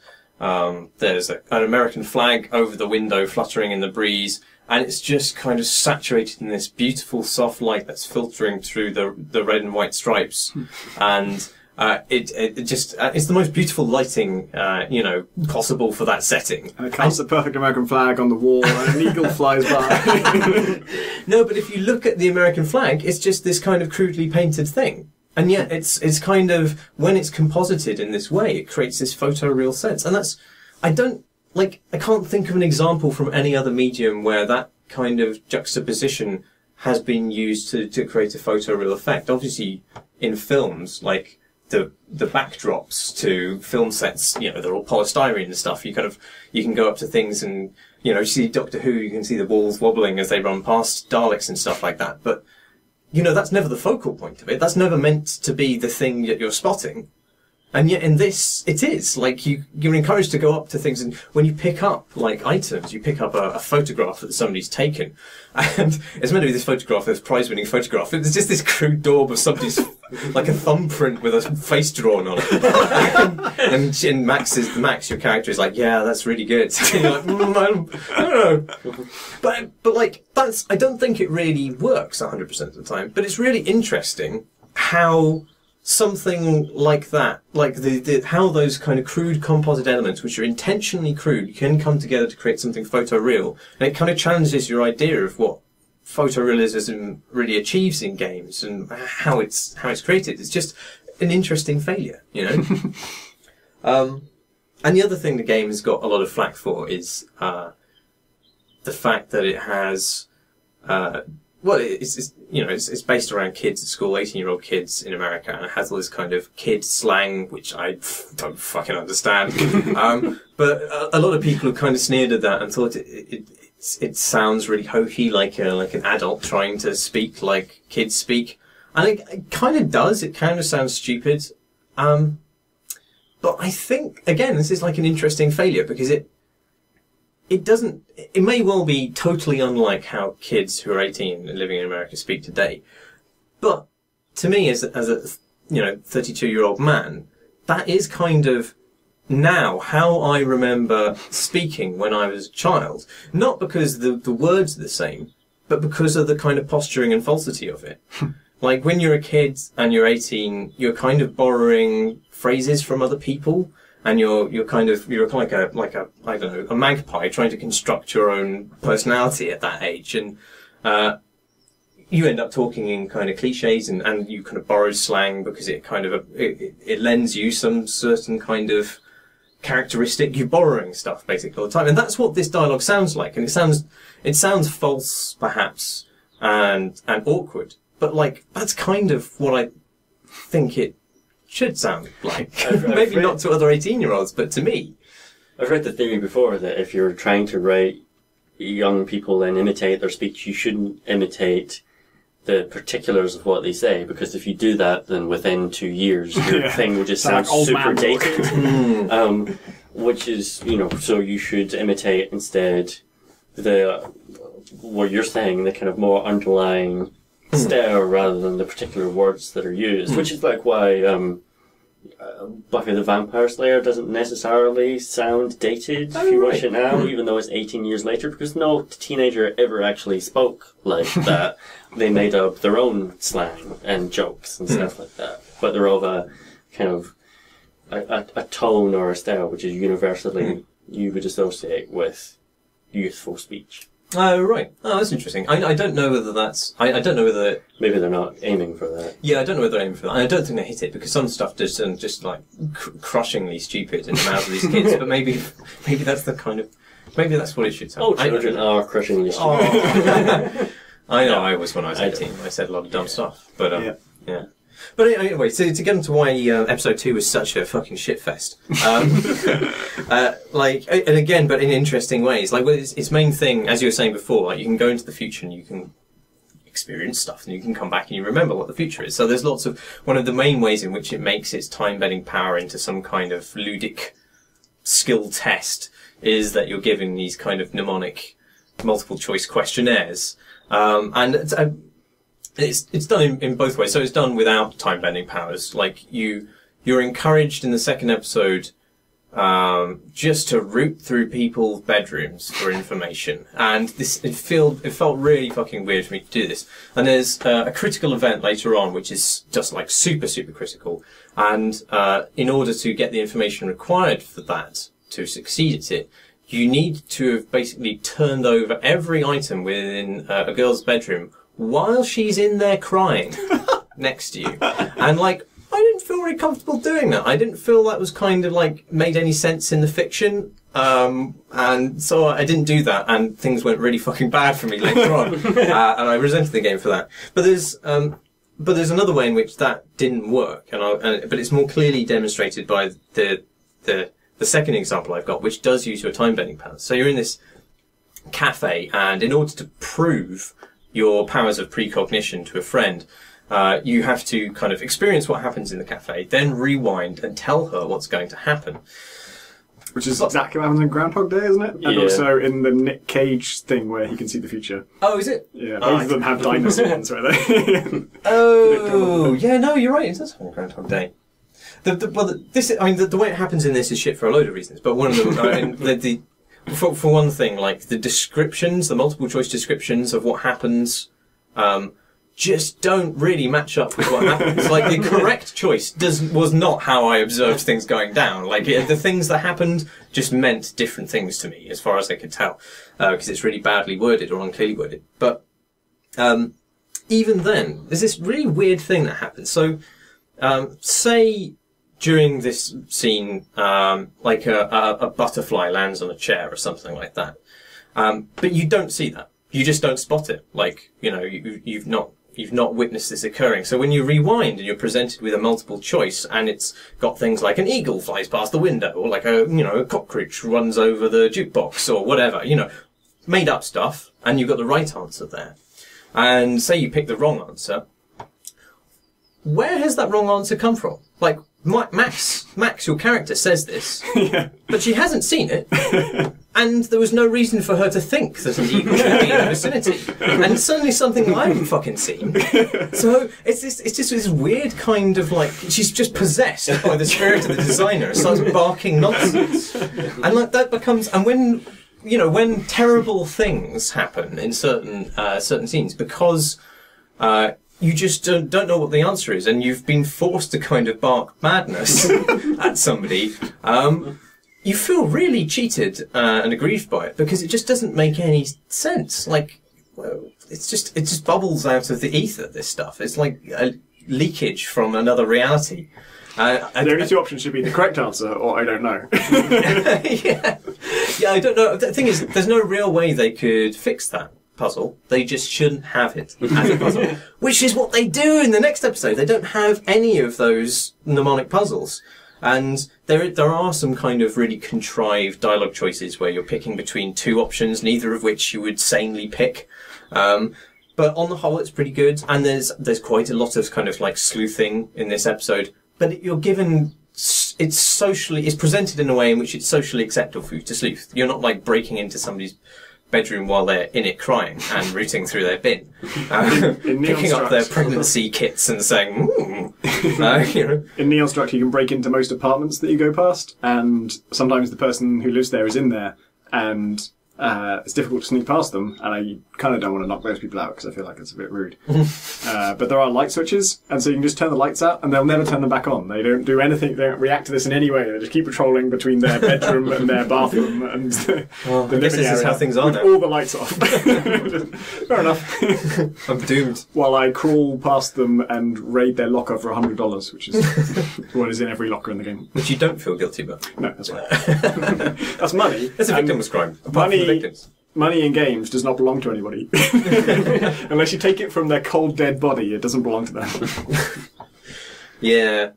there's an American flag over the window fluttering in the breeze, and it's just kind of saturated in this beautiful soft light that's filtering through the red and white stripes. And it's the most beautiful lighting, possible for that setting. And it casts the perfect American flag on the wall, and an eagle flies by. No, but if you look at the American flag, it's just this kind of crudely painted thing. And yet it's kind of, when it's composited in this way, it creates this photoreal sense. And I can't think of an example from any other medium where that kind of juxtaposition has been used to create a photoreal effect. Obviously, in films, like the backdrops to film sets, they're all polystyrene and stuff. You can go up to things and, you see Doctor Who, you can see the walls wobbling as they run past Daleks and stuff like that. But, that's never the focal point of it. That's never meant to be the thing that you're spotting. And yet in this, it is. Like, you're encouraged to go up to things, and when you pick up, like, items, you pick up a photograph that somebody's taken, and it's meant to be this photograph, this prize-winning photograph. It's just this crude daub of somebody's, like a thumbprint with a face drawn on it. and Max, your character, is like, yeah, that's really good. And you're like, I don't know. But like, I don't think it really works 100% of the time, but it's really interesting how something like that, like how those kind of crude composite elements, which are intentionally crude, can come together to create something photoreal, and it kind of challenges your idea of what photorealism really achieves in games and how it's created. It's just an interesting failure, And the other thing the game has got a lot of flack for is the fact that it has. It's based around kids at school, 18-year-old kids in America, and it has all this kind of kid slang, which I don't fucking understand. But a lot of people have kind of sneered at that and thought it sounds really hokey, like an adult trying to speak like kids speak. And it kind of does. It kind of sounds stupid. But I think, again, this is like an interesting failure, because it may well be totally unlike how kids who are 18 and living in America speak today. But to me, as a 32-year-old man, that is kind of now how I remember speaking when I was a child. Not because the words are the same, but because of the kind of posturing and falsity of it. Like, when you're a kid and you're 18, you're kind of borrowing phrases from other people. And you're like a I don't know, a magpie trying to construct your own personality at that age, and you end up talking in kind of cliches, and you kind of borrow slang because it kind of it lends you some certain kind of characteristic. You're borrowing stuff basically all the time, and that's what this dialogue sounds like. And it sounds false perhaps and awkward, but like that's kind of what I think it should sound like. Maybe not to other 18-year-olds, but to me. I've read the theory before that if you're trying to write young people and imitate their speech, you shouldn't imitate the particulars of what they say, because if you do that, then within 2 years, your thing will just sound like super dated. Which is, so you should imitate instead what you're saying, the kind of more underlying style rather than the particular words that are used, which is like why Buffy the Vampire Slayer doesn't necessarily sound dated if you watch it now, even though it's 18 years later, because no teenager ever actually spoke like that. They made up their own slang and jokes and stuff like that, but they're of a kind of a tone or a style which is universally you would associate with youthful speech. Oh, right. Oh, that's interesting. I don't know whether that's... I don't know whether... Maybe they're not aiming for that. Yeah, I don't know whether they're aiming for that. I don't think they hit it, because some stuff does just like, crushingly stupid in the mouths of these kids, but maybe that's the kind of... Maybe that's what it should sound. Oh, children are crushingly stupid. Oh. I know, I was when I was 18. I said a lot of dumb stuff, but, yeah. But anyway, so to get into why episode 2 was such a fucking shitfest, and again, but in interesting ways. Like, its main thing, as you were saying before, like you can go into the future and you can experience stuff, and you can come back and you remember what the future is. So there's lots of one of the main ways in which it makes its time-bending power into some kind of ludic skill test is that you're given these kind of mnemonic multiple-choice questionnaires, and it's done in both ways. So it's done without time-bending powers. Like you're encouraged in the second episode just to root through people's bedrooms for information, and it felt really fucking weird for me to do this. And there's a critical event later on, which is just like super critical. And in order to get the information required for that to succeed at it, you need to have basically turned over every item within a girl's bedroom while she's in there crying next to you. And like, I didn't feel really comfortable doing that. I didn't feel that was kind of like made any sense in the fiction. And so I didn't do that, and things went really fucking bad for me later on. And I resented the game for that. But there's another way in which that didn't work, but it's more clearly demonstrated by the second example I've got, which does use your time-bending powers. So you're in this cafe, and in order to prove your powers of precognition to a friend, you have to kind of experience what happens in the cafe, then rewind and tell her what's going to happen. Which is exactly what happens in Groundhog Day, isn't it? Yeah. And also in the Nick Cage thing where he can see the future. Oh, is it? Yeah, both of them have dinosaur ones, where they... Oh, yeah, no, you're right. It does happen in Groundhog Day. The way it happens in this is shit for a load of reasons, but one of them, for one thing, like the descriptions, the multiple choice descriptions of what happens, just don't really match up with what happens. Like the correct choice was not how I observed things going down. Like the things that happened just meant different things to me, as far as I could tell, because it's really badly worded or unclearly worded. But even then, there's this really weird thing that happens. So, say during this scene, like a butterfly lands on a chair or something like that. But you don't see that. You just don't spot it. Like, you know, you've not witnessed this occurring. So when you rewind and you're presented with a multiple choice, and it's got things like an eagle flies past the window, or like a cockroach runs over the jukebox, or whatever, made up stuff, and you've got the right answer there. And say you pick the wrong answer. Where has that wrong answer come from? Like, Max, your character, says this, but she hasn't seen it, and there was no reason for her to think that an eagle should be in the vicinity, and it's suddenly something that I haven't fucking seen. So it's just this weird kind of like, she's just possessed by the spirit of the designer and starts barking nonsense, and like that becomes, and when terrible things happen in certain scenes, because you just don't know what the answer is, and you've been forced to kind of bark madness at somebody. You feel really cheated and aggrieved by it, because it just doesn't make any sense. Like, it just bubbles out of the ether, this stuff. It's like a leakage from another reality. The only two options should be the correct answer or I don't know. Yeah, I don't know. The thing is, there's no real way they could fix that puzzle. They just shouldn't have it as a puzzle, which is what they do in the next episode. They don't have any of those mnemonic puzzles, and there are some kind of really contrived dialogue choices where you're picking between two options, neither of which you would sanely pick. But on the whole, it's pretty good, and there's quite a lot of kind of like sleuthing in this episode. But you're given, it's presented in a way in which it's socially acceptable for you to sleuth. You're not like breaking into somebody's bedroom while they're in it crying and rooting through their bin, picking up their pregnancy kits and saying, In Neon Struct, you can break into most apartments that you go past, and sometimes the person who lives there is in there, and it's difficult to sneak past them, and I kind of don't want to knock those people out because I feel like it's a bit rude. But there are light switches, and so you can just turn the lights out, and they'll never turn them back on. They don't do anything, they don't react to this in any way. They just keep patrolling between their bedroom and their bathroom and the I guess this is how things are with now. all the lights off. Fair enough. I'm doomed. While I crawl past them and raid their locker for $100, which is what is in every locker in the game. Which you don't feel guilty about. No, that's right. That's money. That's a victimless crime. Apart from the victims. Money in games does not belong to anybody. Unless you take it from their cold, dead body, it doesn't belong to them. Yeah.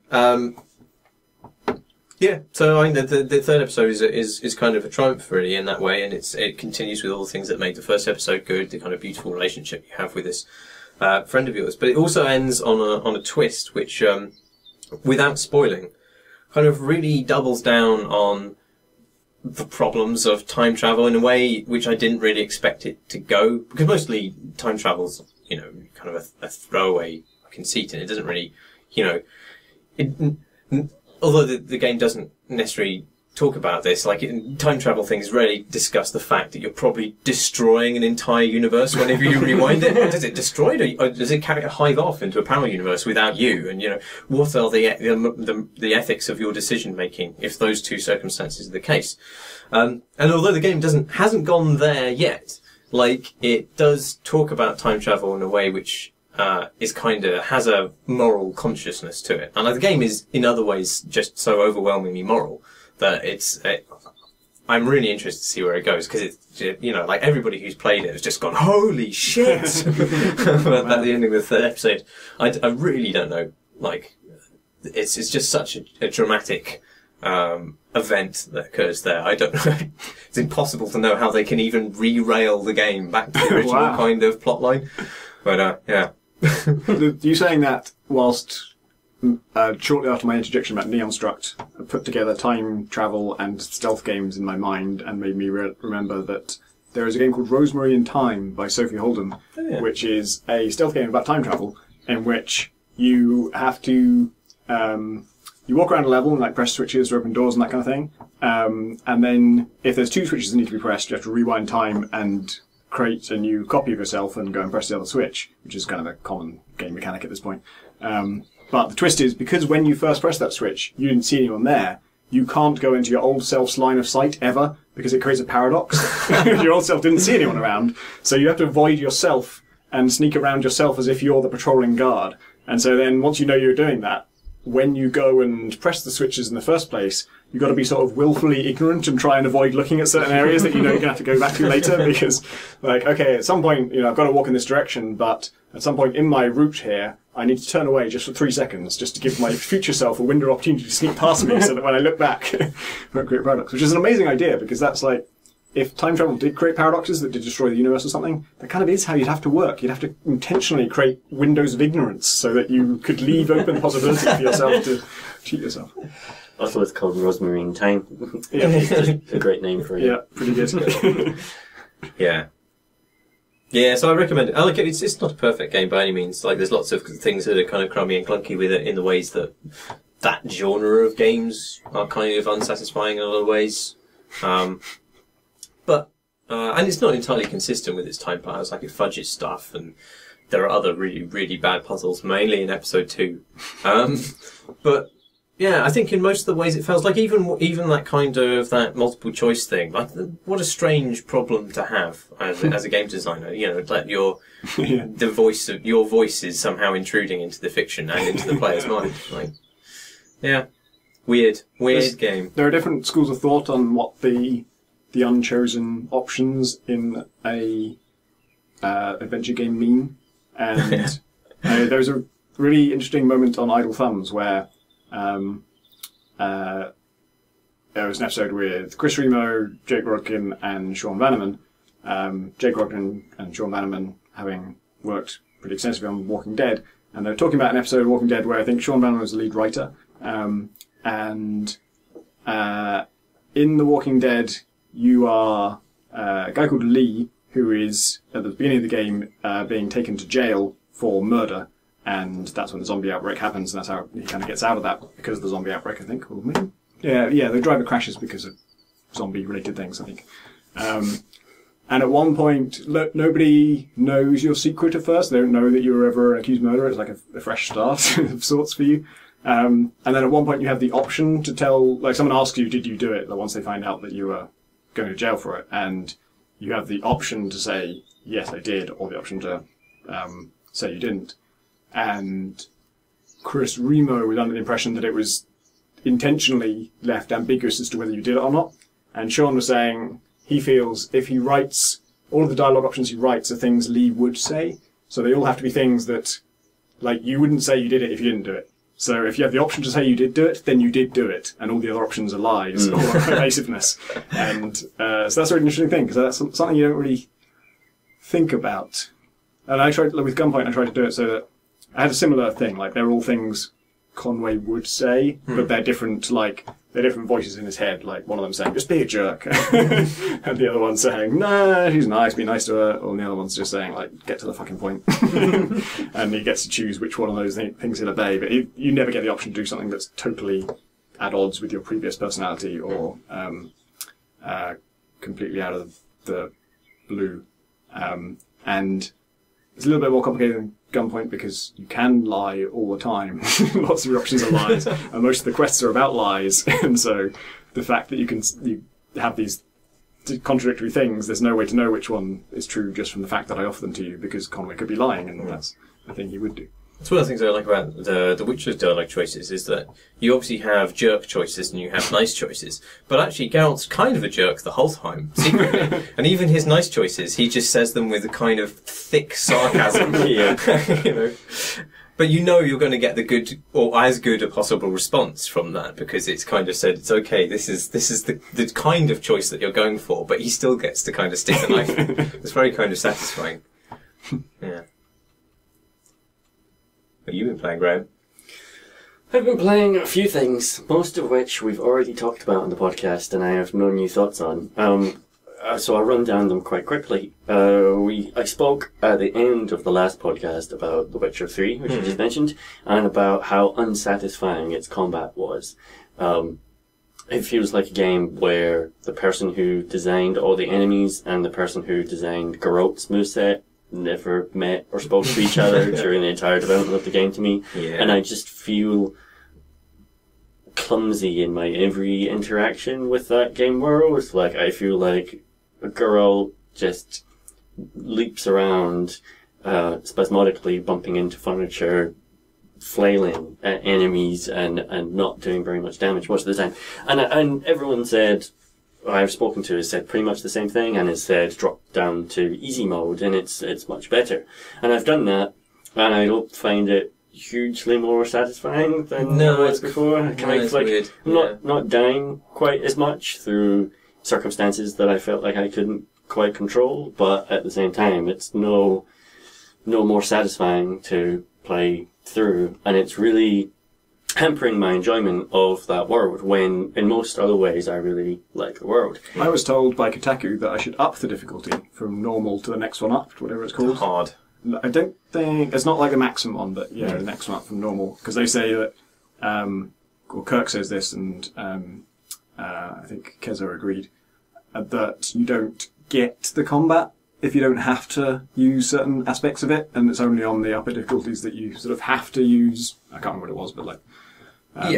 Yeah. So I think the third episode is kind of a triumph really in that way, and it continues with all the things that made the first episode good, the kind of beautiful relationship you have with this friend of yours. But it also ends on a twist, which, without spoiling, kind of really doubles down on the problems of time travel in a way which I didn't really expect it to go, because mostly time travel's, you know, kind of a throwaway conceit, and it doesn't really, you know, although the game doesn't necessarily talk about this, like time travel things rarely discuss the fact that you're probably destroying an entire universe whenever you rewind it. Does it destroy it, or does it hive off into a parallel universe without you? And, you know, what are the ethics of your decision making if those two circumstances are the case? And although the game hasn't gone there yet, like, it does talk about time travel in a way which is kind of has a moral consciousness to it. And the game is in other ways just so overwhelmingly moral that I'm really interested to see where it goes, because it's, you know, like, everybody who's played it has just gone, holy shit! At the end of the third episode, I really don't know. Like, it's just such a dramatic event that occurs there. I don't know. It's impossible to know how they can even re-rail the game back to the original kind of plotline. But yeah. You saying that whilst shortly after my interjection about Neon Struct, I put together time travel and stealth games in my mind and made me remember that there is a game called Rosemary in Time by Sophie Holden, which is a stealth game about time travel in which you have to you walk around a level and like press switches or open doors and that kind of thing, and then if there's two switches that need to be pressed, you have to rewind time and create a new copy of yourself and go and press the other switch, which is kind of a common game mechanic at this point. But the twist is, because when you first press that switch, you didn't see anyone there, you can't go into your old self's line of sight ever, because it creates a paradox. Your old self didn't see anyone around, so you have to avoid yourself and sneak around yourself as if you're the patrolling guard. And so then, once you know you're doing that, when you go and press the switches in the first place, you've got to be sort of willfully ignorant and try and avoid looking at certain areas that you know you're going to have to go back to later, because, like, okay, at some point, you know, I've got to walk in this direction, but at some point in my route here, I need to turn away just for 3 seconds, just to give my future self a window of opportunity to sneak past me, so that when I look back, I won't create paradox. Which is an amazing idea, because that's like, if time travel did create paradoxes that did destroy the universe or something, that kind of is how you'd have to work. You'd have to intentionally create windows of ignorance so that you could leave open the possibility for yourself to cheat yourself. Also, it's called Rosemary in Time. Yeah. It's a great name for it. Yeah, pretty good. Yeah. Yeah, so I recommend it. I like it. It's not a perfect game by any means. Like, there's lots of things that are kind of crummy and clunky with it in the ways that genre of games are kind of unsatisfying in a lot of ways. But and it's not entirely consistent with its time powers. Like, it fudges stuff, and there are other really, really bad puzzles, mainly in episode 2. But yeah, I think in most of the ways it feels like even that kind of that multiple choice thing. Like, what a strange problem to have as a game designer. You know, like your voice is somehow intruding into the fiction and into the player's mind. Like, yeah, weird game. There are different schools of thought on what the unchosen options in a adventure game mean, and there's a really interesting moment on Idle Thumbs where there was an episode with Chris Remo, Jake Rodkin, and Sean Vanneman. Jake Rodkin and Sean Vanneman having worked pretty extensively on Walking Dead, and they're talking about an episode of Walking Dead where I think Sean Vanneman was the lead writer, and in The Walking Dead, you are a guy called Lee, who is, at the beginning of the game, being taken to jail for murder, and that's when the zombie outbreak happens, and that's how he kind of gets out of that, because of the zombie outbreak, I think. Or maybe, yeah, the driver crashes because of zombie-related things, I think. And at one point, nobody knows your secret at first. They don't know that you were ever an accused murderer. It's like a fresh start of sorts for you. And then at one point you have the option to tell, like someone asks you, did you do it? Like once they find out that you were going to jail for it. And you have the option to say, yes, I did, or the option to say you didn't. And Chris Remo was under the impression that it was intentionally left ambiguous as to whether you did it or not. And Sean was saying he feels if he writes, all of the dialogue options he writes are things Lee would say. So they all have to be things that, like, you wouldn't say you did it if you didn't do it. So if you have the option to say you did do it, then you did do it. And all the other options are lies or evasiveness. And so that's a really interesting thing, because that's something you don't really think about. And I tried, with Gunpoint, I tried to do it so that I had a similar thing. Like, they're all things Conway would say, but they're different, like, they're different voices in his head. Like, one of them saying, just be a jerk. And the other one saying, nah, she's nice, be nice to her. Or the other one's just saying, like, get to the fucking point. And he gets to choose which one of those things he'll obey. But you never get the option to do something that's totally at odds with your previous personality or completely out of the blue. And it's a little bit more complicated than Gunpoint because you can lie all the time. Lots of your options are lies, and most of the quests are about lies. And so the fact that you have these contradictory things, there's no way to know which one is true just from the fact that I offer them to you, because Conway could be lying, and that's the thing he would do. It's one of the things I like about the Witcher's dialogue choices is that you obviously have jerk choices and you have nice choices, but actually Geralt's kind of a jerk the whole time, secretly. And even his nice choices, he just says them with a kind of thick sarcasm. You know. But you know you're going to get the good, or as good a possible response from that, because it's kind of said, it's okay, this is the kind of choice that you're going for, but he still gets to kind of stick the knife in. It's very kind of satisfying. Yeah. What have you been playing, Graham? I've been playing a few things, most of which we've already talked about on the podcast, and I have no new thoughts on. So I'll run down them quite quickly. I spoke at the end of the last podcast about The Witcher 3, which you just mentioned, and about how unsatisfying its combat was. It feels like a game where the person who designed all the enemies and the person who designed Geralt's moveset never met or spoke to each other during the entire development of the game to me. Yeah. And I just feel clumsy in my every interaction with that game world. Like, I feel like a girl just leaps around, spasmodically bumping into furniture, flailing at enemies and not doing very much damage most of the time. And everyone said, I've spoken to has said pretty much the same thing, and has said drop down to easy mode and it's much better. And I've done that, and I don't find it hugely more satisfying than it was before. It's like weird. Not dying quite as much through circumstances that I felt like I couldn't quite control, but at the same time it's no more satisfying to play through, and it's really hampering my enjoyment of that world when in most other ways I really like the world. I was told by Kotaku that I should up the difficulty from normal to the next one up, whatever it's called. It's hard. I don't think it's not like the maximum one, but yeah, the next one up from normal, because they say that well, Kirk says this, and I think Keza agreed that you don't get the combat if you don't have to use certain aspects of it, and it's only on the upper difficulties that you sort of have to use. I can't remember what it was, but like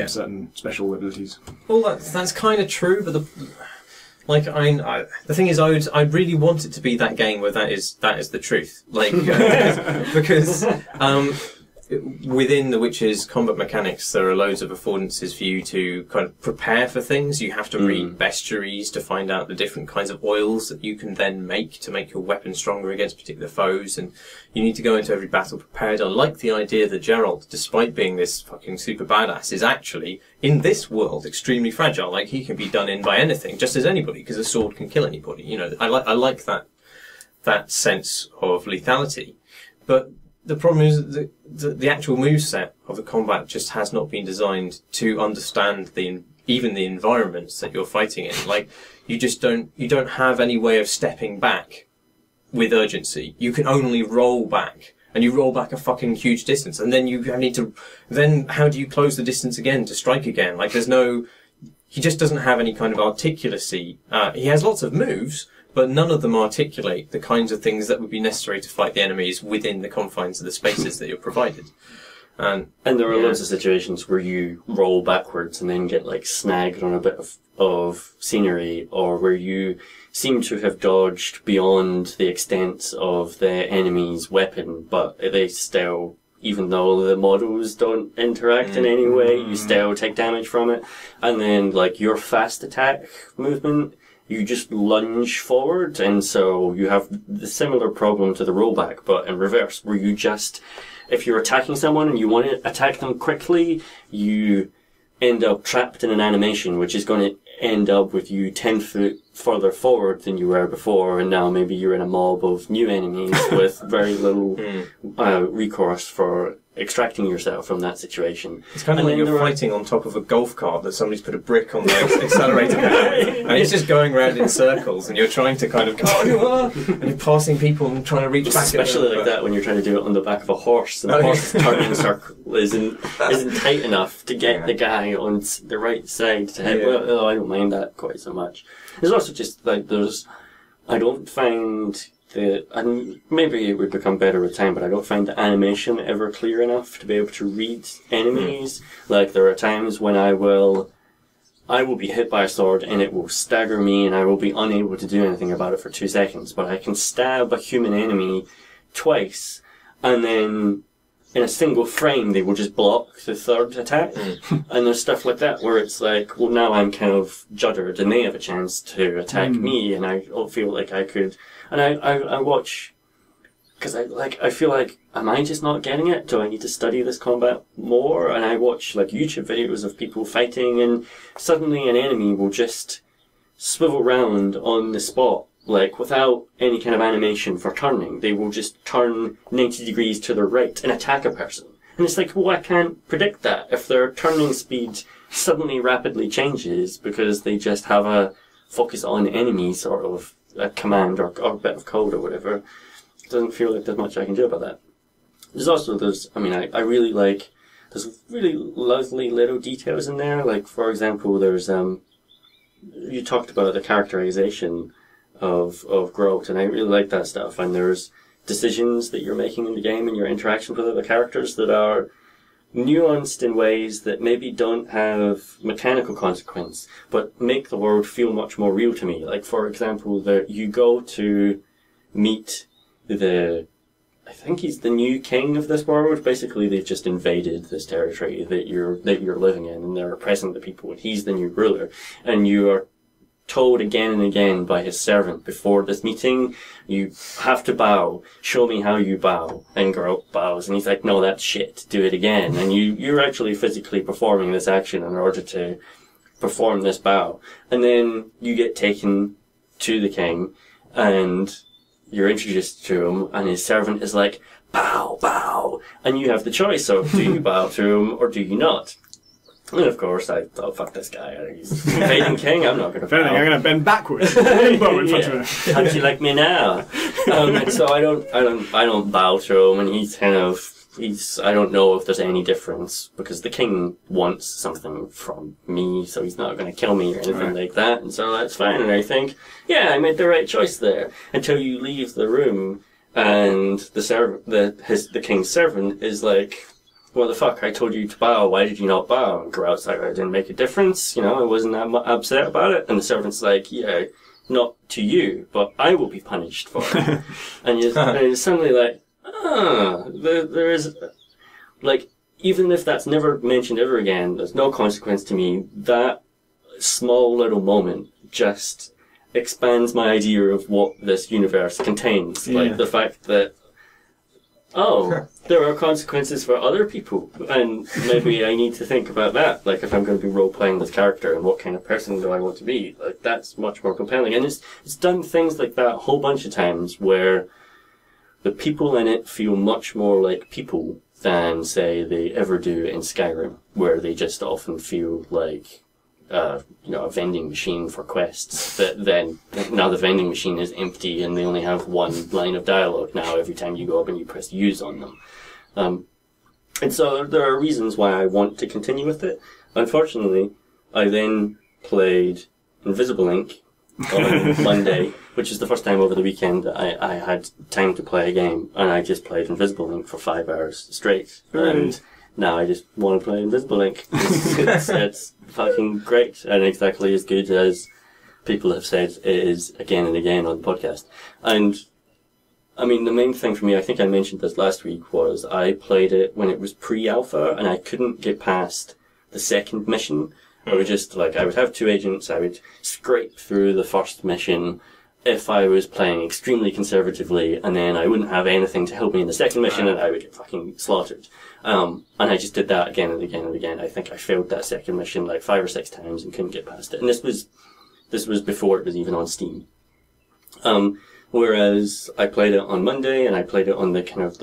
certain special abilities. Well, that's kind of true, but the thing is, I'd really want it to be that game where that is the truth, like because within the Witcher's combat mechanics, there are loads of affordances for you to kind of prepare for things. You have to read bestiaries to find out the different kinds of oils that you can then make to make your weapon stronger against particular foes, and you need to go into every battle prepared. I like the idea that Geralt, despite being this fucking super badass, is actually, in this world, extremely fragile. Like, he can be done in by anything, just as anybody, because a sword can kill anybody. You know, I like that sense of lethality. But the problem is that the actual moveset of the combat just has not been designed to understand even the environments that you're fighting in. Like, you don't have any way of stepping back with urgency. You can only roll back, and you roll back a fucking huge distance, and then you need to, then how do you close the distance again to strike again? Like, he just doesn't have any kind of articulacy. He has lots of moves, but none of them articulate the kinds of things that would be necessary to fight the enemies within the confines of the spaces that you're provided. And there are loads of situations where you roll backwards and then get like snagged on a bit of scenery, or where you seem to have dodged beyond the extent of the enemy's weapon, but they still, even though the models don't interact in any way, you still take damage from it. And then like your fast attack movement, you just lunge forward, and so you have the similar problem to the rollback, but in reverse, where you just, if you're attacking someone and you want to attack them quickly, you end up trapped in an animation, which is going to end up with you 10 foot further forward than you were before, and now maybe you're in a mob of new enemies with very little recourse for extracting yourself from that situation. It's kind of like you're fighting on top of a golf cart that somebody's put a brick on the accelerator pedal, and it's just going round in circles, and you're trying to kind of go, and you're passing people and trying to reach back. Especially like that when you're trying to do it on the back of a horse, and the horse's turning circle isn't tight enough to get the guy on the right side to hit. Well, I don't mind that quite so much. There's also just like I don't find and maybe it would become better with time, but I don't find the animation ever clear enough to be able to read enemies. Like, there are times when I will be hit by a sword and it will stagger me and I will be unable to do anything about it for 2 seconds, but I can stab a human enemy twice, and then in a single frame they will just block the third attack. And there's stuff like that where it's like, well, now I'm kind of juddered and they have a chance to attack me, and I feel like I could. And I watch, because I feel like, am I just not getting it? Do I need to study this combat more? And I watch like YouTube videos of people fighting, and suddenly an enemy will just swivel round on the spot, like without any kind of animation for turning. They will just turn 90 degrees to the right and attack a person. And it's like, well, I can't predict that if their turning speed suddenly rapidly changes because they just have a focus on enemy sort of a command or a bit of code or whatever. It doesn't feel like there's much I can do about that. I really like, there's really lovely little details in there. Like, for example, there's, you talked about the characterization of Grote, and I really like that stuff. And there's decisions that you're making in the game and your interactions with other characters that are nuanced in ways that maybe don't have mechanical consequence, but make the world feel much more real to me. Like, for example, that you go to meet I think he's the new king of this world. Basically, they've just invaded this territory that you're living in, and they're oppressing the people, and he's the new ruler. And you are told again and again by his servant before this meeting, you have to bow, show me how you bow. And Grote bows, and he's like, no, that's shit, do it again. And you're actually physically performing this action in order to perform this bow. And then you get taken to the king, and you're introduced to him, and his servant is like, bow, bow. And you have the choice of, do you bow to him or do you not? And of course, I thought, fuck this guy. He's invading king. I'm not going to bow. I'm going to bend backwards. In front of him. How do you like me now? And so I don't bow to him, and he's kind of, I don't know if there's any difference, because the king wants something from me, so he's not going to kill me or anything like that, and so that's fine. And I think, yeah, I made the right choice there, until you leave the room, and the king's servant is like, what the fuck, I told you to bow, why did you not bow? And Grout's like, I didn't make a difference, I wasn't that upset about it. And the servant's like, yeah, not to you, but I will be punished for it. And you're suddenly like, there is, like, even if that's never mentioned ever again, there's no consequence to me, that small little moment just expands my idea of what this universe contains. Yeah. Like, the fact that, there are consequences for other people, and maybe I need to think about that. Like, if I'm going to be role-playing this character, and what kind of person do I want to be? Like, that's much more compelling. And it's done things like that a whole bunch of times, where the people in it feel much more like people than, say, they ever do in Skyrim, where they just often feel like, a vending machine for quests. That then, now the vending machine is empty and they only have one line of dialogue now every time you go up and you press use on them. And so there are reasons why I want to continue with it. Unfortunately, I then played Invisible Ink on Monday, which is the first time over the weekend that I had time to play a game, and I just played Invisible Link for 5 hours straight. And now I just want to play Invisible Link. It's fucking great, and exactly as good as people have said it is again and again on the podcast. And I mean, the main thing for me, I think I mentioned this last week, was I played it when it was pre-alpha, and I couldn't get past the second mission. I would just, like, I would have 2 agents, I would scrape through the first mission if I was playing extremely conservatively, and then I wouldn't have anything to help me in the second mission, and I would get fucking slaughtered. And I just did that again and again and again. I think I failed that second mission like 5 or 6 times and couldn't get past it. And this was before it was even on Steam. Whereas I played it on Monday, and I played it on the kind of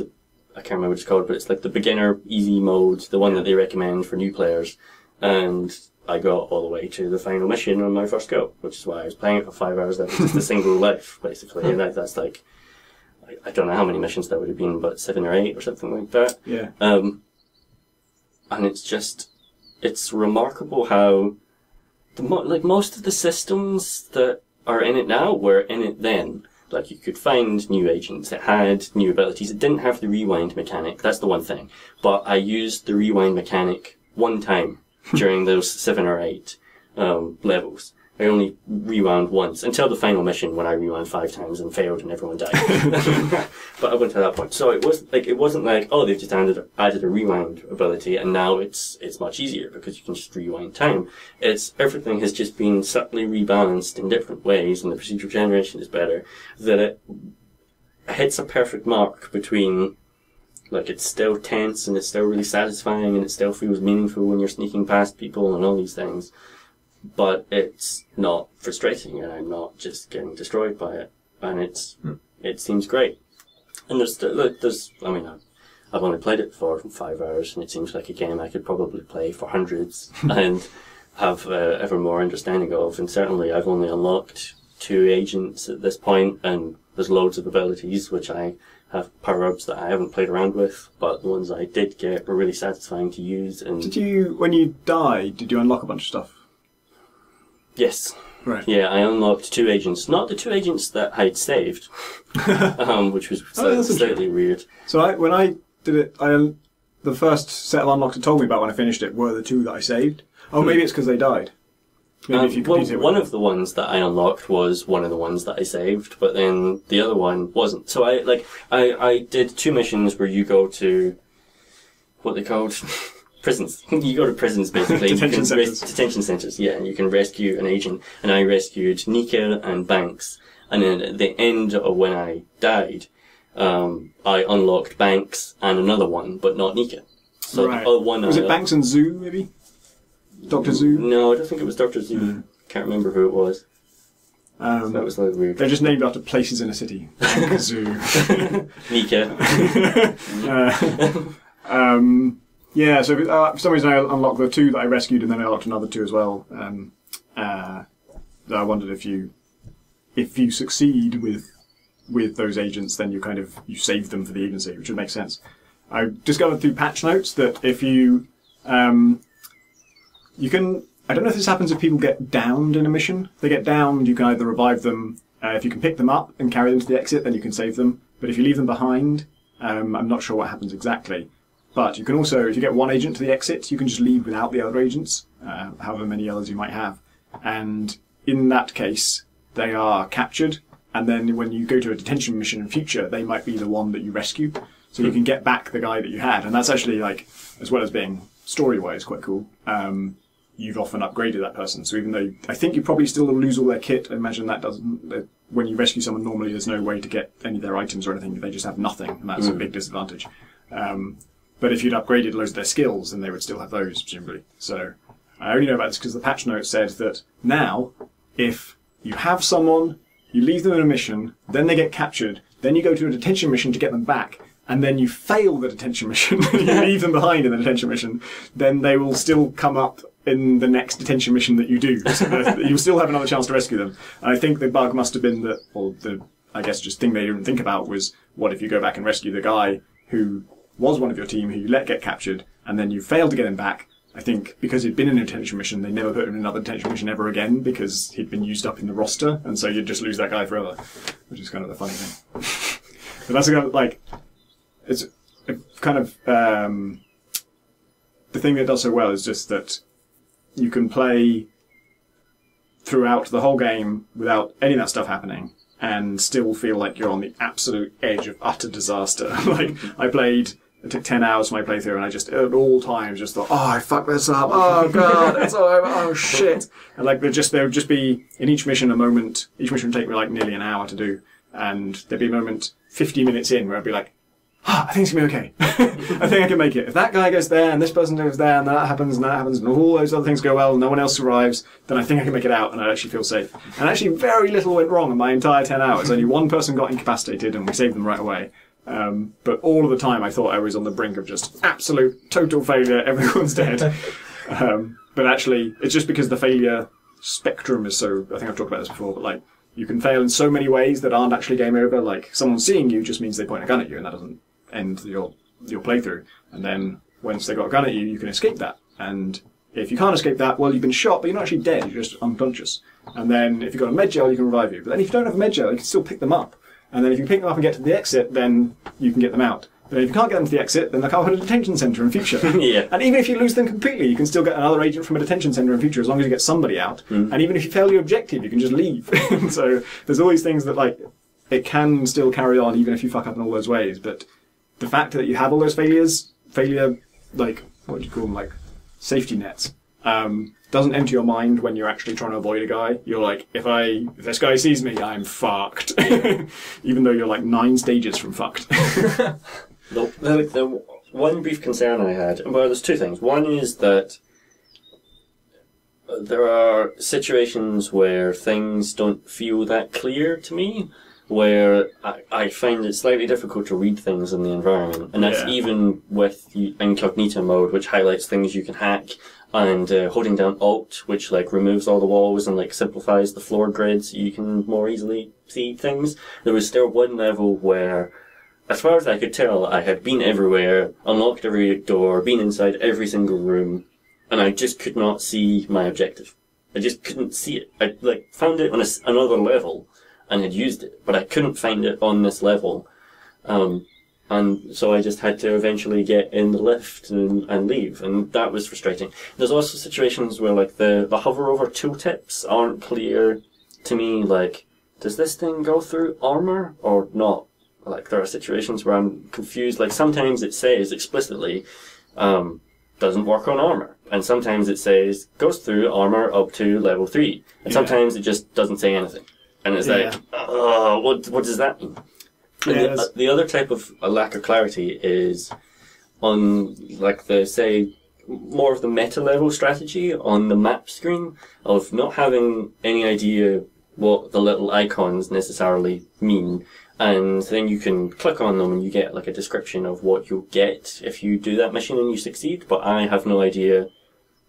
I can't remember what it's called, but it's like the beginner easy mode, the one that they recommend for new players. And I got all the way to the final mission on my first go, which is why I was playing it for 5 hours. That was just a single life, basically. And that's like, I don't know how many missions that would have been, but 7 or 8 or something like that. Yeah. And it's remarkable how most of the systems that are in it now were in it then. Like, you could find new agents, it had new abilities, it didn't have the rewind mechanic, that's the one thing. But I used the rewind mechanic one time during those 7 or 8 levels. I only rewound once, until the final mission when I rewound 5 times and failed and everyone died. But I went to that point. So it wasn't like, oh, they've just added a rewind ability and now it's much easier because you can just rewind time. Everything has just been subtly rebalanced in different ways, and the procedural generation is better, that it hits a perfect mark between, like, it's still tense and it's still really satisfying and it still feels meaningful when you're sneaking past people and all these things. But it's not frustrating, and I'm not just getting destroyed by it. And it seems great. And I've only played it for 5 hours, and it seems like a game I could probably play for hundreds and have ever more understanding of. And certainly I've only unlocked 2 agents at this point, and there's loads of abilities which I have power-ups that I haven't played around with, but the ones I did get were really satisfying to use. And when you died, did you unlock a bunch of stuff? Yes. Right. Yeah, I unlocked 2 agents. Not the 2 agents that I'd saved, which was slightly weird. So when I did it, the first set of unlocks it told me about when I finished it were the 2 that I saved. Oh, maybe it's because they died. Maybe if you compete it with one of the ones that I unlocked was one of the ones that I saved, but then the other one wasn't. So I did 2 missions where you go to what they called prisons. You go to prisons, basically. Detention centres. Detention centres, yeah. And you can rescue an agent. And I rescued Nika and Banks. And then at the end of when I died, I unlocked Banks and another one, but not Nika. So right. the other one was it Banks and Zoo, maybe? Dr. Zoo? No, I don't think it was Dr. Zoo. Can't remember who it was. So that was like weird. They're just named after places in a city. Bank, Zoo. Nika. Yeah, so for some reason I unlocked the 2 that I rescued, and then I unlocked another 2 as well. I wondered if you succeed with those agents, then you save them for the agency, which would make sense. I discovered through patch notes that if you can, I don't know if this happens if people get downed in a mission. If they get downed, you can either revive them. If you can pick them up and carry them to the exit, then you can save them. But if you leave them behind, I'm not sure what happens exactly. But you can also, if you get one agent to the exit, you can just leave without the other agents, however many others you might have. And in that case, they are captured, and then when you go to a detention mission in future, they might be the one that you rescue. So you can get back the guy that you had. And that's actually, like, as well as being story-wise quite cool, you've often upgraded that person. So even though I think you probably still lose all their kit, I imagine when you rescue someone normally, there's no way to get any of their items or anything. They just have nothing, and that's a big disadvantage. But if you'd upgraded loads of their skills, then they would still have those, presumably. So I only know about this because the patch note said that now, if you have someone, you leave them in a mission, then they get captured, then you go to a detention mission to get them back, and then you fail the detention mission, you leave them behind in the detention mission, then they will still come up in the next detention mission that you do. So you'll still have another chance to rescue them. And I think the bug must have been that, or I guess just thing they didn't think about was, what if you go back and rescue the guy who was one of your team who you let get captured, and then you fail to get him back, I think because he'd been in a detention mission, they never put him in another detention mission ever again because he'd been used up in the roster, and so you'd just lose that guy forever, which is kind of the funny thing. But that's kind of like, it's kind of, the thing that does so well is just that you can play throughout the whole game without any of that stuff happening and still feel like you're on the absolute edge of utter disaster. Like, it took 10 hours for my playthrough, and I just, at all times, just thought, oh, I fucked this up, oh god, it's all over, oh shit. And like, there would just be, in each mission, a moment, each mission would take me like nearly an hour to do, and there'd be a moment 50 minutes in where I'd be like, I think it's gonna be okay. I think I can make it. If that guy goes there, and this person goes there, and that happens, and all those other things go well, and no one else survives, then I think I can make it out, and I actually feel safe. And actually, very little went wrong in my entire 10 hours. Only one person got incapacitated, and we saved them right away. But all of the time I thought I was on the brink of just absolute total failure, everyone's dead. But actually, it's just because the failure spectrum is so, I think I've talked about this before, but like, you can fail in so many ways that aren't actually game over. Like, someone seeing you just means they point a gun at you, and that doesn't end your playthrough. And then, once they got a gun at you, you can escape that. And if you can't escape that, well, you've been shot, but you're not actually dead, you're just unconscious. And then, if you've got a med gel, you can revive you. But then if you don't have a med gel, you can still pick them up. And then if you pick them up and get to the exit, then you can get them out. But if you can't get them to the exit, then they'll come up in a detention centre in future. Yeah. And even if you lose them completely, you can still get another agent from a detention centre in future as long as you get somebody out. And even if you fail your objective, you can just leave. So there's all these things that, like, it can still carry on even if you fuck up in all those ways. But the fact that you have all those failure, like, what do you call them, like, safety nets, doesn't enter your mind when you're actually trying to avoid a guy. You're like, if this guy sees me, I'm fucked. Even though you're like 9 stages from fucked. The one brief concern I had, well, there's 2 things. One is that there are situations where things don't feel that clear to me, where I find it slightly difficult to read things in the environment. And that's even with the incognito mode, which highlights things you can hack, and holding down Alt, which like removes all the walls and like simplifies the floor grid so you can more easily see things. There was still one level where, as far as I could tell, I had been everywhere, unlocked every door, been inside every single room, and I just could not see my objective. I just couldn't see it. I like found it on another level and had used it, but I couldn't find it on this level. And so I just had to eventually get in the lift and leave, and that was frustrating. There's also situations where like the hover over tooltips aren't clear to me, like, does this thing go through armor or not? Like, there are situations where I'm confused, like sometimes it says explicitly, doesn't work on armor, and sometimes it says goes through armor up to level 3, and sometimes it just doesn't say anything. And it's like, what does that mean? And the other type of lack of clarity is on, like, say, more of the meta-level strategy on the map screen of not having any idea what the little icons necessarily mean. And then you can click on them and you get, like, a description of what you'll get if you do that mission and you succeed, but I have no idea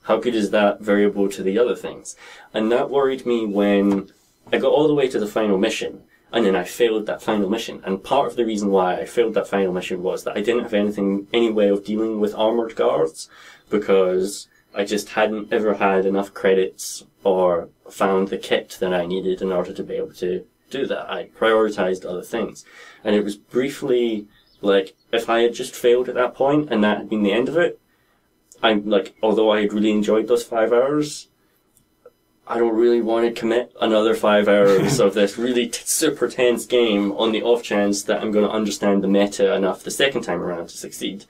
how good is that variable to the other things. And that worried me when I got all the way to the final mission, and then I failed that final mission. And part of the reason why I failed that final mission was that I didn't have any way of dealing with armoured guards, because I just hadn't ever had enough credits or found the kit that I needed in order to be able to do that. I prioritised other things. And it was briefly, like, if I had just failed at that point and that had been the end of it, I'm like, although I had really enjoyed those 5 hours, I don't really want to commit another 5 hours of this really super tense game on the off chance that I'm going to understand the meta enough the second time around to succeed.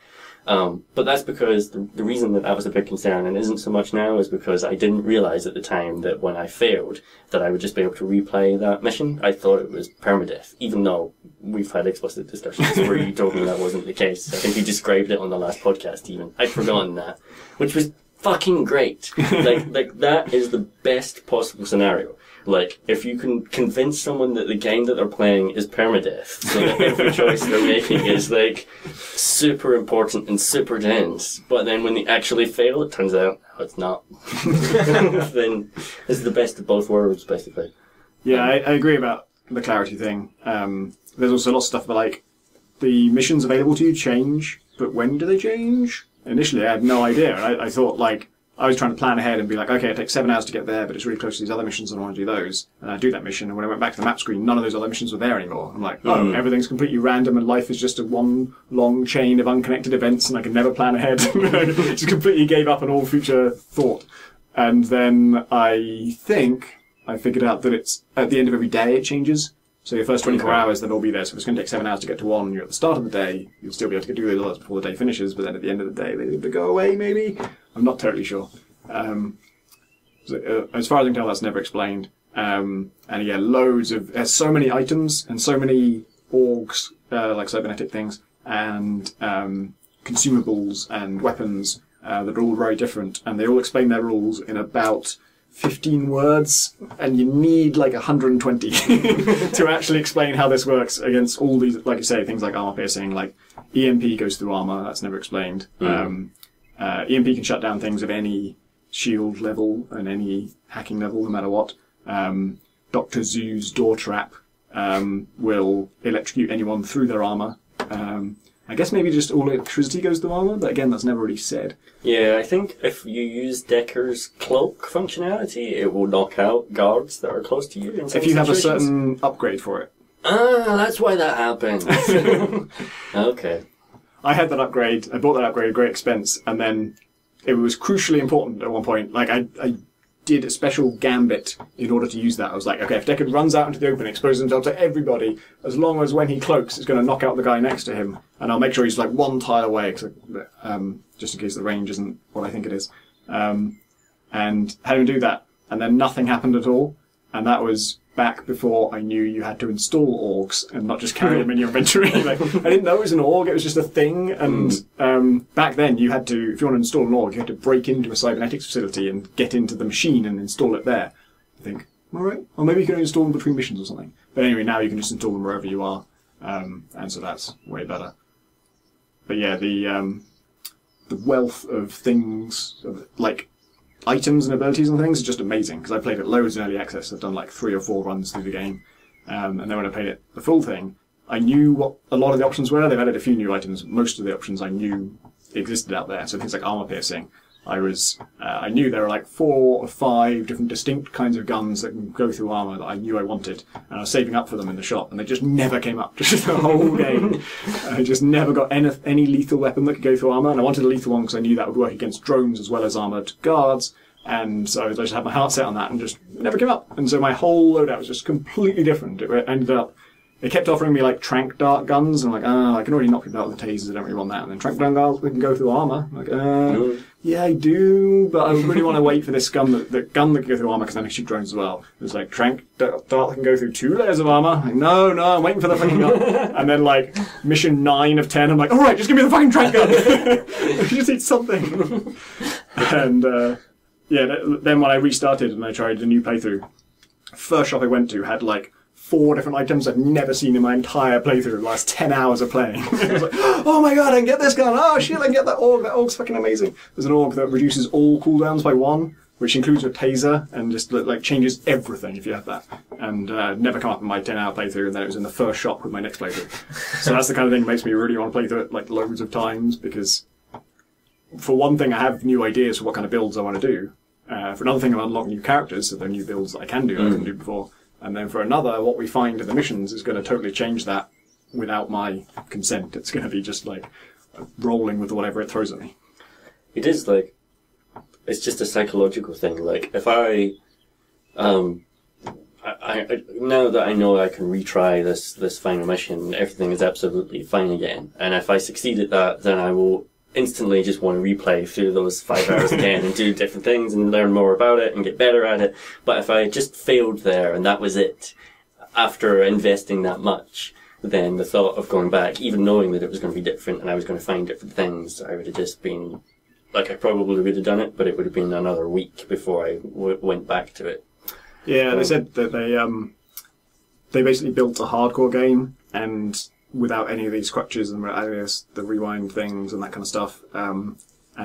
But that's because the reason that was a big concern, and isn't so much now, is because I didn't realise at the time that when I failed that I would just be able to replay that mission. I thought it was permadeath, even though we've had explicit discussions where you told me that wasn't the case. I think you described it on the last podcast even. I'd forgotten that, which was fucking great. like that is the best possible scenario. Like, if you can convince someone that the game that they're playing is permadeath, so that every choice they're making is, like, super important and super dense, but then when they actually fail, it turns out, no, it's not. Then it's the best of both worlds, basically. Yeah, I agree about the clarity thing. There's also lots of stuff about, like, the missions available to you change, but when do they change? initially I had no idea. I thought, like, I was trying to plan ahead and be like, okay, it takes 7 hours to get there, but it's really close to these other missions and I want to do those. And I do that mission, and when I went back to the map screen, none of those other missions were there anymore. I'm like, oh, everything's completely random and life is just a one long chain of unconnected events and I can never plan ahead. Just completely gave up on all future thought. And then I think I figured out that it's at the end of every day it changes. So your first 24 hours, they'll all be there. So if it's going to take 7 hours to get to one, and you're at the start of the day, you'll still be able to do those others before the day finishes, but then at the end of the day, they go away, maybe? I'm not totally sure. As far as I can tell, that's never explained. And yeah, there's so many items, and so many orgs, like cybernetic things, and consumables and weapons, that are all very different, and they all explain their rules in about 15 words, and you need like 120 to actually explain how this works against all these, like you say, things like armor piercing, like EMP goes through armor, that's never explained. EMP can shut down things of any shield level and any hacking level, no matter what. Dr. Zoo's door trap will electrocute anyone through their armor. I guess maybe just all electricity goes through armor, but again, that's never really said. Yeah, I think if you use Decker's cloak functionality, it will knock out guards that are close to you. If you have a certain upgrade for it. Ah, that's why that happened. Okay. I had that upgrade. I bought that upgrade at great expense, and then it was crucially important at one point. Like, I did a special gambit in order to use that. I was like, okay, if Deckard runs out into the open, exposes himself to everybody, as long as when he cloaks, it's going to knock out the guy next to him, and I'll make sure he's like one tile away, just in case the range isn't what I think it is. And had him do that, and then nothing happened at all, and that was back before I knew you had to install orgs and not just carry them in your inventory. Like, I didn't know it was an org, it was just a thing, and back then you had to, if you want to install an org, you had to break into a cybernetics facility and get into the machine and install it there. I think, alright, or maybe you can install them between missions or something. But anyway, now you can just install them wherever you are, and so that's way better. But yeah, the wealth of things, like items and abilities and things, is just amazing, because I played it loads in early access. I've done like 3 or 4 runs through the game, and then when I played it the full thing, I knew what a lot of the options were. They've added a few new items. Most of the options I knew existed out there, so things like armor piercing. I knew there were like 4 or 5 different distinct kinds of guns that can go through armor that I knew I wanted, and I was saving up for them in the shop, and they just never came up. Just the whole game, I just never got any lethal weapon that could go through armor, and I wanted a lethal one because I knew that would work against drones as well as armored guards, and so I just had my heart set on that, and just never came up. And so my whole loadout was just completely different. It ended up. They kept offering me like trank dart guns, and I'm like, I can already knock people out with the tasers, I don't really want that. And then trank dart guns, they can go through armor. I'm like, yeah, I do, but I really want to wait for this gun that can go through armor, because then I shoot drones as well. It's like, trank dart that can go through 2 layers of armor. Like, no, I'm waiting for the fucking gun. And then like, mission 9 of 10, I'm like, alright, just give me the fucking trank gun. I just need something. And, yeah, then when I restarted and I tried a new playthrough, first shop I went to had like 4 different items I've never seen in my entire playthrough, the last 10 hours of playing. I was like, oh my god, I can get this gun, oh shit, I can get that org, that org's fucking amazing. There's an org that reduces all cooldowns by 1, which includes a taser, and just like changes everything if you have that. And never come up in my 10-hour playthrough, and then it was in the first shop with my next playthrough. So that's the kind of thing that makes me really want to play through it like loads of times, because for one thing I have new ideas for what kind of builds I want to do. For another thing, I've unlocked new characters, so there are new builds that I can do that I couldn't do before. And then for another, what we find in the missions is going to totally change that without my consent. It's going to be just like rolling with whatever it throws at me. It is like, it's just a psychological thing. Like, if I now that I know I can retry this final mission, everything is absolutely fine again. And if I succeed at that, then I will instantly just want to replay through those 5 hours again and do different things and learn more about it and get better at it. But if I just failed there and that was it, after investing that much, then the thought of going back, even knowing that it was going to be different and I was going to find different things, I would have just been, like, I probably would have done it, but it would have been another week before I went back to it. Yeah, they said that they basically built a hardcore game, and without any of these crutches and the rewind things and that kind of stuff, and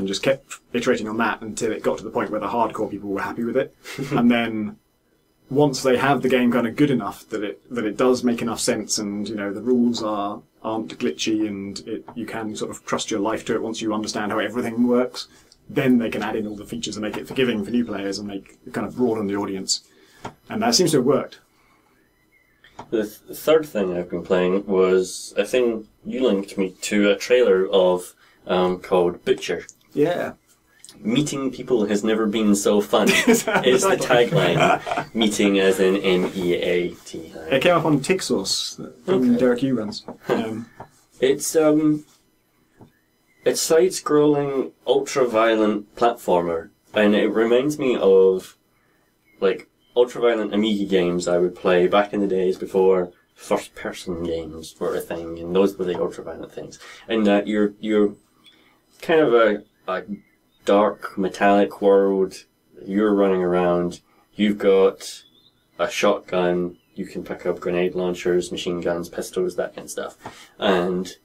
just kept iterating on that until it got to the point where the hardcore people were happy with it. And then once they have the game kind of good enough that it does make enough sense, and you know the rules are aren't glitchy and you can sort of trust your life to it once you understand how everything works, then they can add in all the features and make it forgiving for new players and kind of broaden the audience. And that seems to have worked. The third thing I've been playing was a thing you linked me to, a trailer of called Butcher. Yeah. Meeting people has never been so fun is the tagline. Meeting as in MEAT. It came up on TigSauce that Derek Yu runs. It's side-scrolling, ultra-violent platformer, and it reminds me of like ultra-violent Amiga games I would play back in the days before first-person games were a thing, and those were the ultra-violent things. And you're kind of a dark, metallic world. You're running around. You've got a shotgun. You can pick up grenade launchers, machine guns, pistols, that kind of stuff. And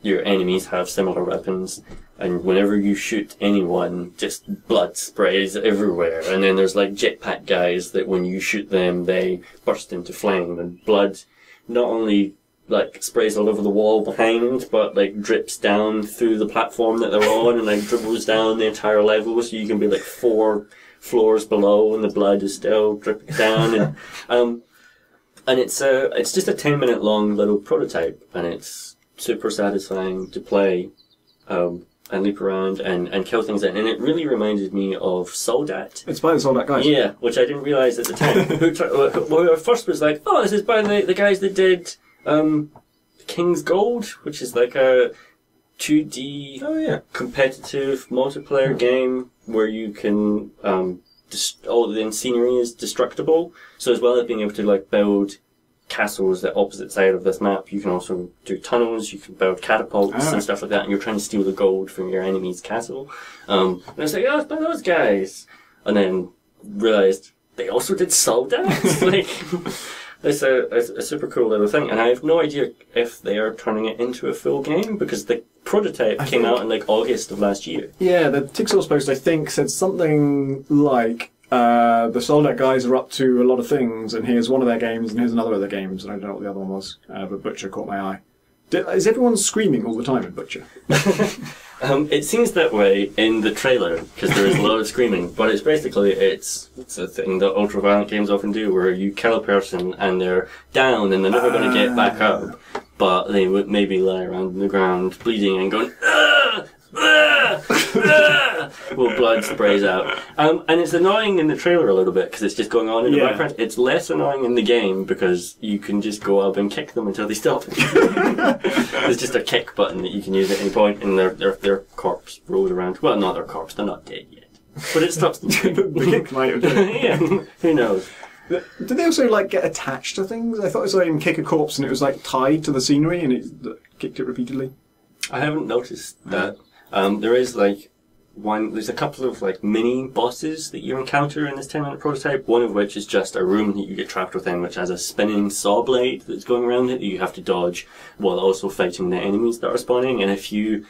your enemies have similar weapons. And whenever you shoot anyone, just blood sprays everywhere. And then there's like jetpack guys that when you shoot them, they burst into flame. And blood not only like sprays all over the wall behind, but like drips down through the platform that they're on and like dribbles down the entire level, so you can be like 4 floors below and the blood is still dripping down. And it's just a 10-minute long little prototype, and it's super satisfying to play and leap around and kill things in. And it really reminded me of Soldat. It's by the Soldat guys. Yeah, which I didn't realise at the time. Who at first was like, oh, this is by the guys that did King's Gold, which is like a 2D competitive multiplayer game where you can all the scenery is destructible. So as well as being able to like build castles the opposite side of this map, you can also do tunnels, you can build catapults and stuff like that, and you're trying to steal the gold from your enemy's castle. And I was like, oh, it's by those guys. And then realised they also did Soldat. Like, it's a super cool little thing, and I have no idea if they are turning it into a full game, because the prototype came out in like August of last year. Yeah, the TigSauce post, I think, said something like, the Soldat guys are up to a lot of things, and here's one of their games, and here's another of their games, and I don't know what the other one was, but Butcher caught my eye. Is everyone screaming all the time in Butcher? It seems that way in the trailer, because there is a lot of screaming, but it's basically, it's a thing that ultra-violent games often do, where you kill a person and they're down and they're never going to get back up, but they would maybe lie around on the ground bleeding and going, ah! Ah! Ah! Well, blood sprays out. And it's annoying in the trailer a little bit, because it's just going on in the background. It's less annoying in the game, because you can just go up and kick them until they stop. There's just a kick button that you can use at any point, and their corpse rolls around. Well, not their corpse, they're not dead yet. But it stops them. The kick might have done. Yeah, who knows? Did they also like get attached to things? I thought I saw him kick a corpse and it was like tied to the scenery and it kicked it repeatedly. I haven't noticed that. There is like there's a couple of like mini bosses that you encounter in this 10-minute prototype, one of which is just a room that you get trapped within, which has a spinning saw blade that's going around it that you have to dodge while also fighting the enemies that are spawning. And if you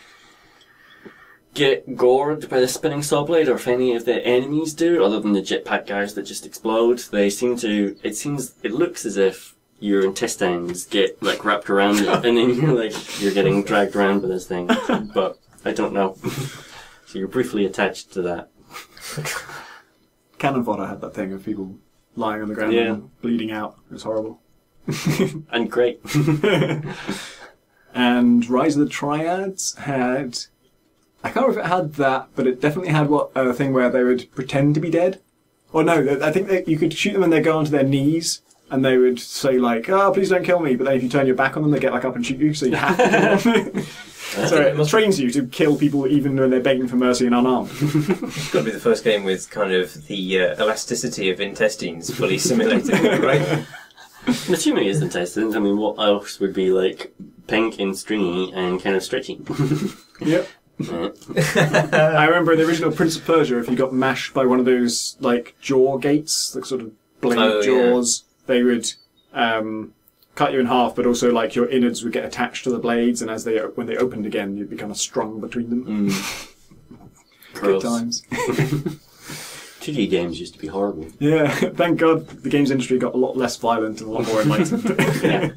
get gored by the spinning saw blade, or if any of the enemies do, other than the jetpack guys that just explode, it looks as if your intestines get like wrapped around it, and then you're getting dragged around by this thing. But I don't know. So you're briefly attached to that. Cannon Fodder had that thing of people lying on the ground and bleeding out. It was horrible. And great. And Rise of the Triads had... I can't remember if it had that, but it definitely had a thing where they would pretend to be dead. Or no, I think you could shoot them and they'd go onto their knees, and they would say like, "Oh, please don't kill me," but then if you turn your back on them, they get back up and shoot you, so you have to kill them. So it trains you to kill people even when they're begging for mercy and unarmed. It's got to be the first game with kind of the elasticity of intestines fully simulated, right? I'm assuming it's intestines. I mean, what else would be like pink and stringy and kind of stretchy? Yep. I remember in the original Prince of Persia, if you got mashed by one of those like jaw gates, like sort of blade jaws, they would cut you in half, but also like your innards would get attached to the blades, and when they opened again, you'd be kind of strung between them. Good times. 2D games used to be horrible. Yeah, thank God the games industry got a lot less violent and a lot more enlightened. Yeah.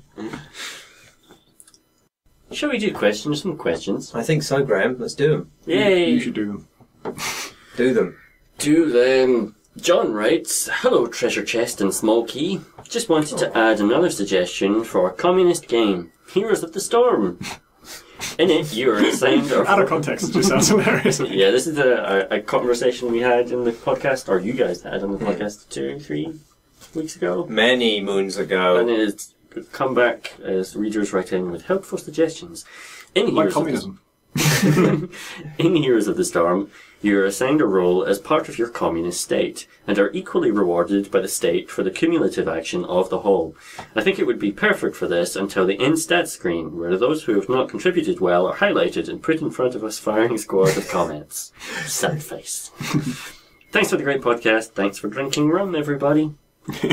Shall we do questions? Some questions. I think so, Graham. Let's do them. Yay! You should do them. Do them. Do them. John writes, "Hello, Treasure Chest and Small Key. Just wanted to add another suggestion for a communist game, Heroes of the Storm. In it, you are assigned..." Out of context, it just sounds hilarious. Yeah, this is a conversation we had in the podcast, or you guys had on the podcast 2-3 weeks ago. Many moons ago. And it's come back as readers write in with helpful suggestions. In Like Heroes communism. In Heroes of the Storm, you are assigned a role as part of your communist state, and are equally rewarded by the state for the cumulative action of the whole. I think it would be perfect for this until the end stat screen, where those who have not contributed well are highlighted and put in front of a firing squad of comments. Sad face. Thanks for the great podcast. Thanks for drinking rum, everybody.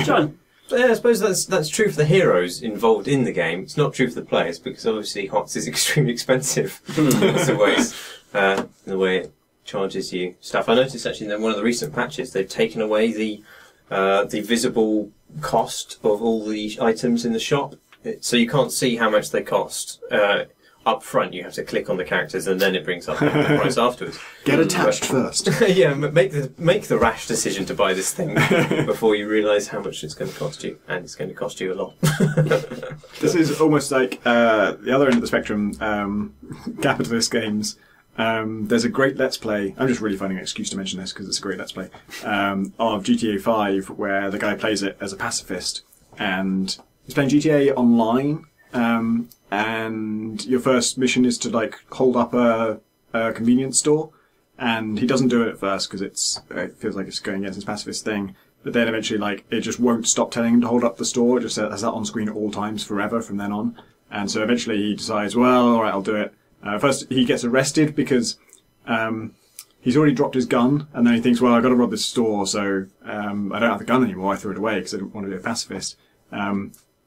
John. Yeah, I suppose that's true for the heroes involved in the game. It's not true for the players, because obviously HOTS is extremely expensive. That's the way it charges you stuff. I noticed actually in one of the recent patches they've taken away the visible cost of all the items in the shop, so you can't see how much they cost. Up front, you have to click on the characters, and then it brings up the price afterwards. Get attached first. Yeah, make the rash decision to buy this thing before you realise how much it's going to cost you, and it's going to cost you a lot. This is almost like the other end of the spectrum. Capitalist games. There's a great Let's Play. I'm just really finding an excuse to mention this because it's a great Let's Play of GTA 5, where the guy plays it as a pacifist, and he's playing GTA Online. And your first mission is to like hold up a convenience store, and he doesn't do it at first because it feels like it's going against his pacifist thing. But then eventually, like, it just won't stop telling him to hold up the store. It just has that on screen at all times forever from then on. And so eventually he decides, well, all right, I'll do it. First he gets arrested because he's already dropped his gun, and then he thinks, well, I've got to rob this store, so I don't have the gun anymore. I threw it away because I didn't want to be a pacifist.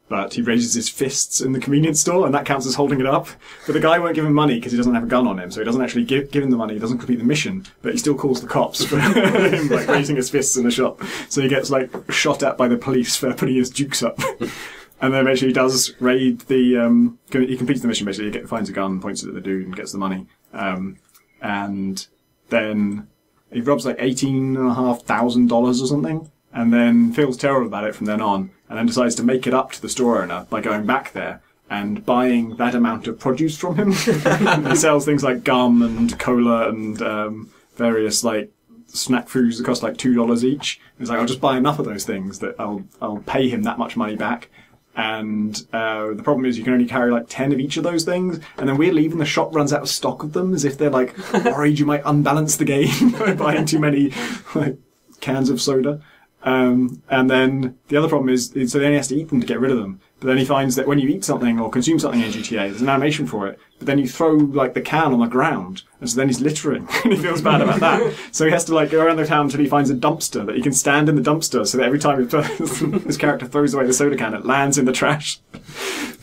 But he raises his fists in the convenience store, and that counts as holding it up. But the guy won't give him money because he doesn't have a gun on him, so he doesn't actually give him the money. He doesn't complete the mission, but he still calls the cops for him like raising his fists in the shop. So he gets like shot at by the police for putting his jukes up. And then eventually he does raid the. He completes the mission basically. He finds a gun, points it at the dude, and gets the money. And then he robs like $18,500 or something, and then feels terrible about it from then on. And then decides to make it up to the store owner by going back there and buying that amount of produce from him. He sells things like gum and cola and various like snack foods that cost like $2 each. He's like, I'll just buy enough of those things that I'll pay him that much money back. And the problem is you can only carry like 10 of each of those things, and then weirdly even the shop runs out of stock of them, as if they're like worried you might unbalance the game by buying too many like cans of soda. And then the other problem is, so then he has to eat them to get rid of them. But then he finds that when you eat something or consume something in GTA, there's an animation for it. But then you throw like the can on the ground, and so then he's littering, and he feels bad about that. So he has to like go around the town until he finds a dumpster that he can stand in the dumpster, so that every time his character throws away the soda can, it lands in the trash.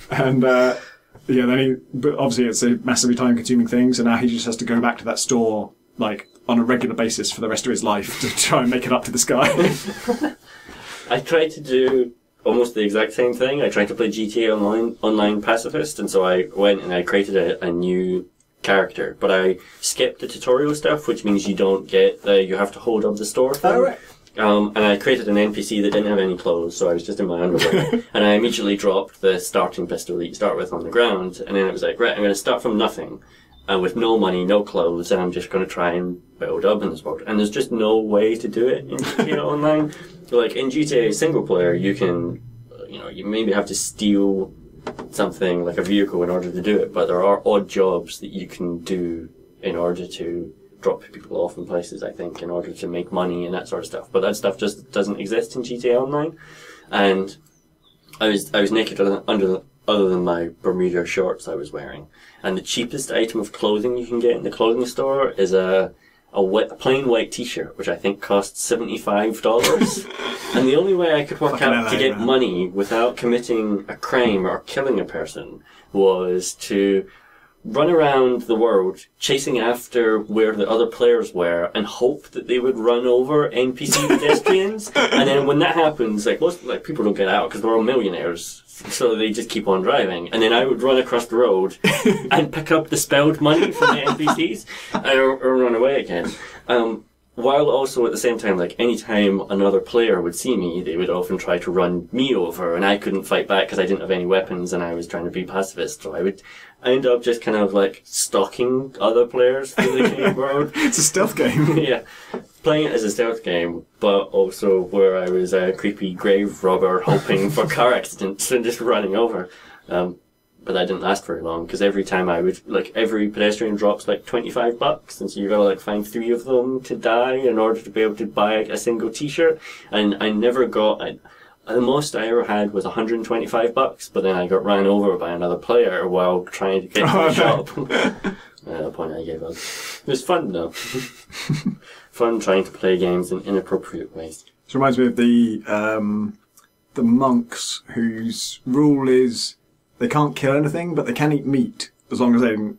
And but obviously it's a massively time-consuming thing. So now he just has to go back to that store like on a regular basis for the rest of his life to try and make it up to this guy. I tried to do almost the exact same thing. I tried to play GTA Online Pacifist, and so I went and I created a new character, but I skipped the tutorial stuff, which means you don't get you have to hold up the store thing. Oh, right. And I created an NPC that didn't have any clothes, so I was just in my underwear. And I immediately dropped the starting pistol that you start with on the ground, and then it was like, right, I'm going to start from nothing. With no money, no clothes, and I'm just going to try and build up in this world. And there's just no way to do it in GTA Online. Like, in GTA single player, you can, you maybe have to steal something, like a vehicle, in order to do it, but there are odd jobs that you can do in order to drop people off in places, I think, in order to make money and that sort of stuff. But that stuff just doesn't exist in GTA Online. And I was naked other than my Bermuda shorts I was wearing. And the cheapest item of clothing you can get in the clothing store is a plain white t-shirt, which I think costs $75. And the only way I could work out to get money without committing a crime or killing a person was to run around the world chasing after where the other players were and hope that they would run over NPC pedestrians. And then when that happens, most people don't get out because they're all millionaires, so they just keep on driving. And then I would run across the road and pick up the spelled money from the NPCs or run away again. While also at the same time, any time another player would see me, they would often try to run me over, and I couldn't fight back because I didn't have any weapons and I was trying to be pacifist. So I would end up just kind of stalking other players through the game world. It's a stealth game. Yeah. Playing it as a stealth game, but also where I was a creepy grave robber hoping for car accidents and just running over. But that didn't last very long, because every time I would, every pedestrian drops $25, and so you gotta find 3 of them to die in order to be able to buy a single t-shirt. And I never got, the most I ever had was $125, but then I got ran over by another player while trying to get to the shop. At that point I gave up. It was fun though. Fun trying to play games in inappropriate ways. This reminds me of the monks whose rule is they can't kill anything, but they can eat meat as long as they don't,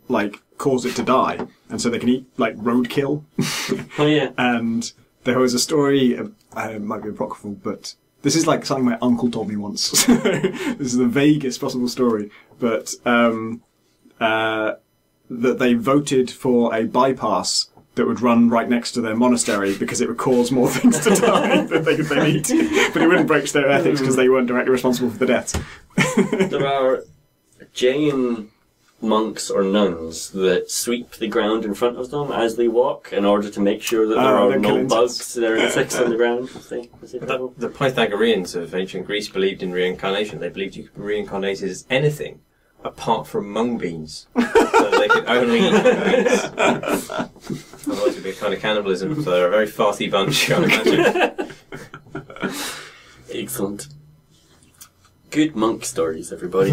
cause it to die. And so they can eat, roadkill. Oh, yeah. And there was a story, it might be apocryphal, but this is something my uncle told me once. This is the vaguest possible story. But that they voted for a bypass that would run right next to their monastery because it would cause more things to die than they could eat. But it wouldn't breach their ethics because they weren't directly responsible for the deaths. There are Jain monks or nuns that sweep the ground in front of them as they walk in order to make sure that there are no bugs, there are insects on the ground. The Pythagoreans of ancient Greece believed in reincarnation. They believed you could be reincarnated as anything apart from mung beans. So they could only eat mung beans. Otherwise it would be a kind of cannibalism. So they're a very farty bunch, I imagine. Excellent. Good monk stories, everybody.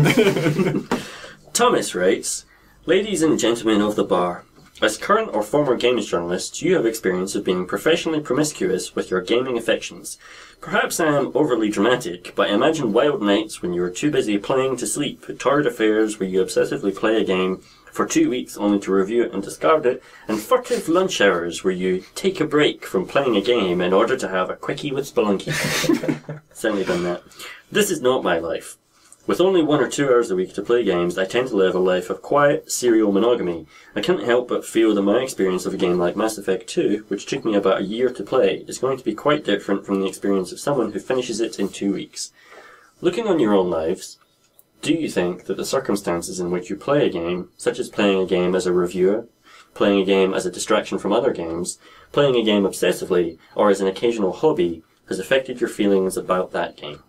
Thomas writes, "Ladies and gentlemen of the bar, as current or former games journalists, you have experience of being professionally promiscuous with your gaming affections. Perhaps I am overly dramatic, but imagine wild nights when you are too busy playing to sleep, torrid affairs where you obsessively play a game for 2 weeks only to review it and discard it, and furtive lunch hours where you take a break from playing a game in order to have a quickie with Spelunky." Certainly done that. This is not my life. With only 1 or 2 hours a week to play games, I tend to live a life of quiet, serial monogamy. I can't help but feel that my experience of a game like Mass Effect 2, which took me about a year to play, is going to be quite different from the experience of someone who finishes it in 2 weeks. Looking on your own lives, do you think that the circumstances in which you play a game, such as playing a game as a reviewer, playing a game as a distraction from other games, playing a game obsessively, or as an occasional hobby, has affected your feelings about that game?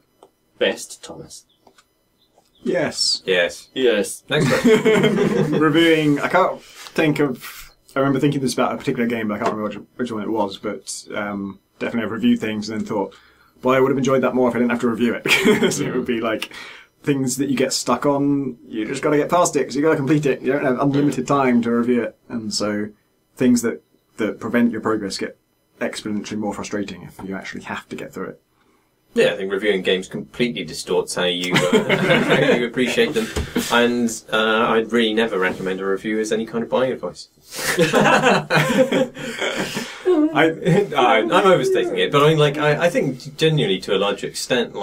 Best, Thomas. Yes. Yes. Yes. Next question. Reviewing, I remember thinking this about a particular game, but I can't remember which one it was, but definitely I've reviewed things and then thought, boy, I would have enjoyed that more if I didn't have to review it. Because it would be things that you get stuck on, you just got to get past it, because you got to complete it. You don't have unlimited time to review it. And so things that prevent your progress get exponentially more frustrating if you actually have to get through it. Yeah, I think reviewing games completely distorts how you how you appreciate them, and I'd really never recommend a review as any kind of buying advice. I'm overstating it, but I think genuinely to a large extent,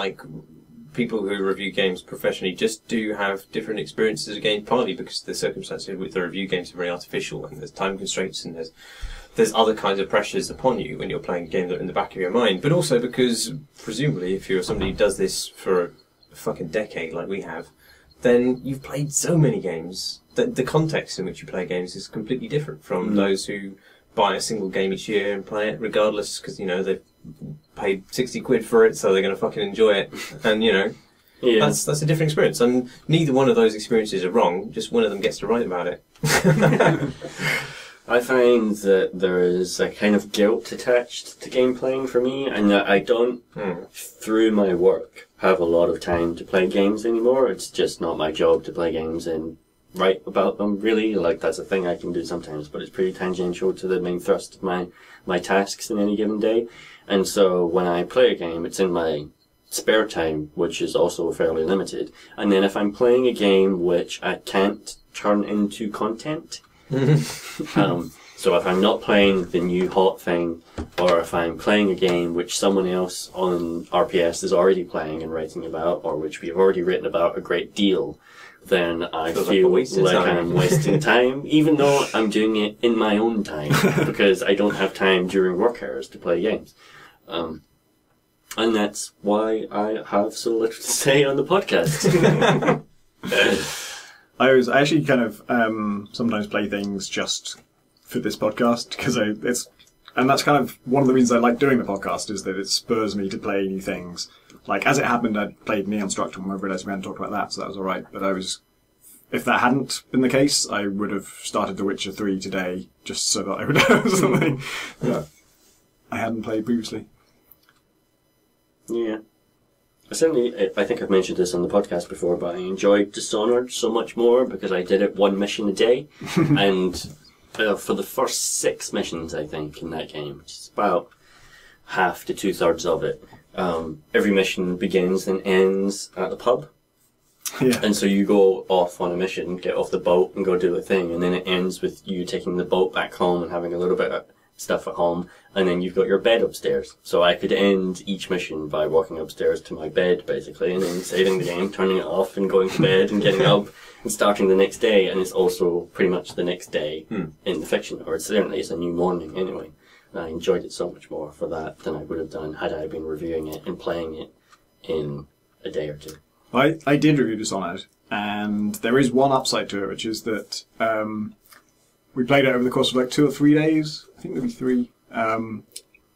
people who review games professionally just do have different experiences of games, partly because the circumstances with the review games are very artificial, and there's time constraints, and there's other kinds of pressures upon you when you're playing a game that are in the back of your mind, but also because, presumably, if you're somebody who does this for a fucking decade like we have, then you've played so many games that the context in which you play games is completely different from those who buy a single game each year and play it regardless because, they've paid 60 quid for it, so they're going to fucking enjoy it. And, yeah. that's a different experience. And neither one of those experiences are wrong, just one of them gets to write about it. I find that there is a kind of guilt attached to game playing for me, and that I don't, through my work, have a lot of time to play games anymore. It's just not my job to play games and write about them, really. That's a thing I can do sometimes, but it's pretty tangential to the main thrust of my tasks in any given day. And so when I play a game, it's in my spare time, which is also fairly limited. And then if I'm playing a game which I can't turn into content. So if I'm not playing the new hot thing, or if I'm playing a game which someone else on RPS is already playing and writing about, or which we have already written about a great deal, then I feel like I'm wasting time, even though I'm doing it in my own time, because I don't have time during work hours to play games. And that's why I have so little to say on the podcast. I actually kind of sometimes play things just for this podcast, because and that's kind of one of the reasons I like doing the podcast, is that it spurs me to play new things. Like, as it happened, I played Neon Struct when I realised we hadn't talked about that, so that was alright. But if that hadn't been the case, I would have started The Witcher 3 today, just so that I would have something that I hadn't played previously. Yeah. I think I've mentioned this on the podcast before, but I enjoyed Dishonored so much more because I did it one mission a day. And for the first 6 missions, I think, in that game, which is about half to 2/3 of it, every mission begins and ends at the pub. Yeah. And so you go off on a mission, get off the boat and go do a thing, and then it ends with you taking the boat back home and having a little bit of stuff at home, and then you've got your bed upstairs. So I could end each mission by walking upstairs to my bed, basically, and then saving the game, turning it off and going to bed and getting up and starting the next day, and it's also pretty much the next day in the fiction, or certainly it's a new morning anyway. And I enjoyed it so much more for that than I would have done had I been reviewing it and playing it in a day or two. I did review Dishonored, and there is one upside to it, which is that we played it over the course of like 2 or 3 days. I think maybe 3. And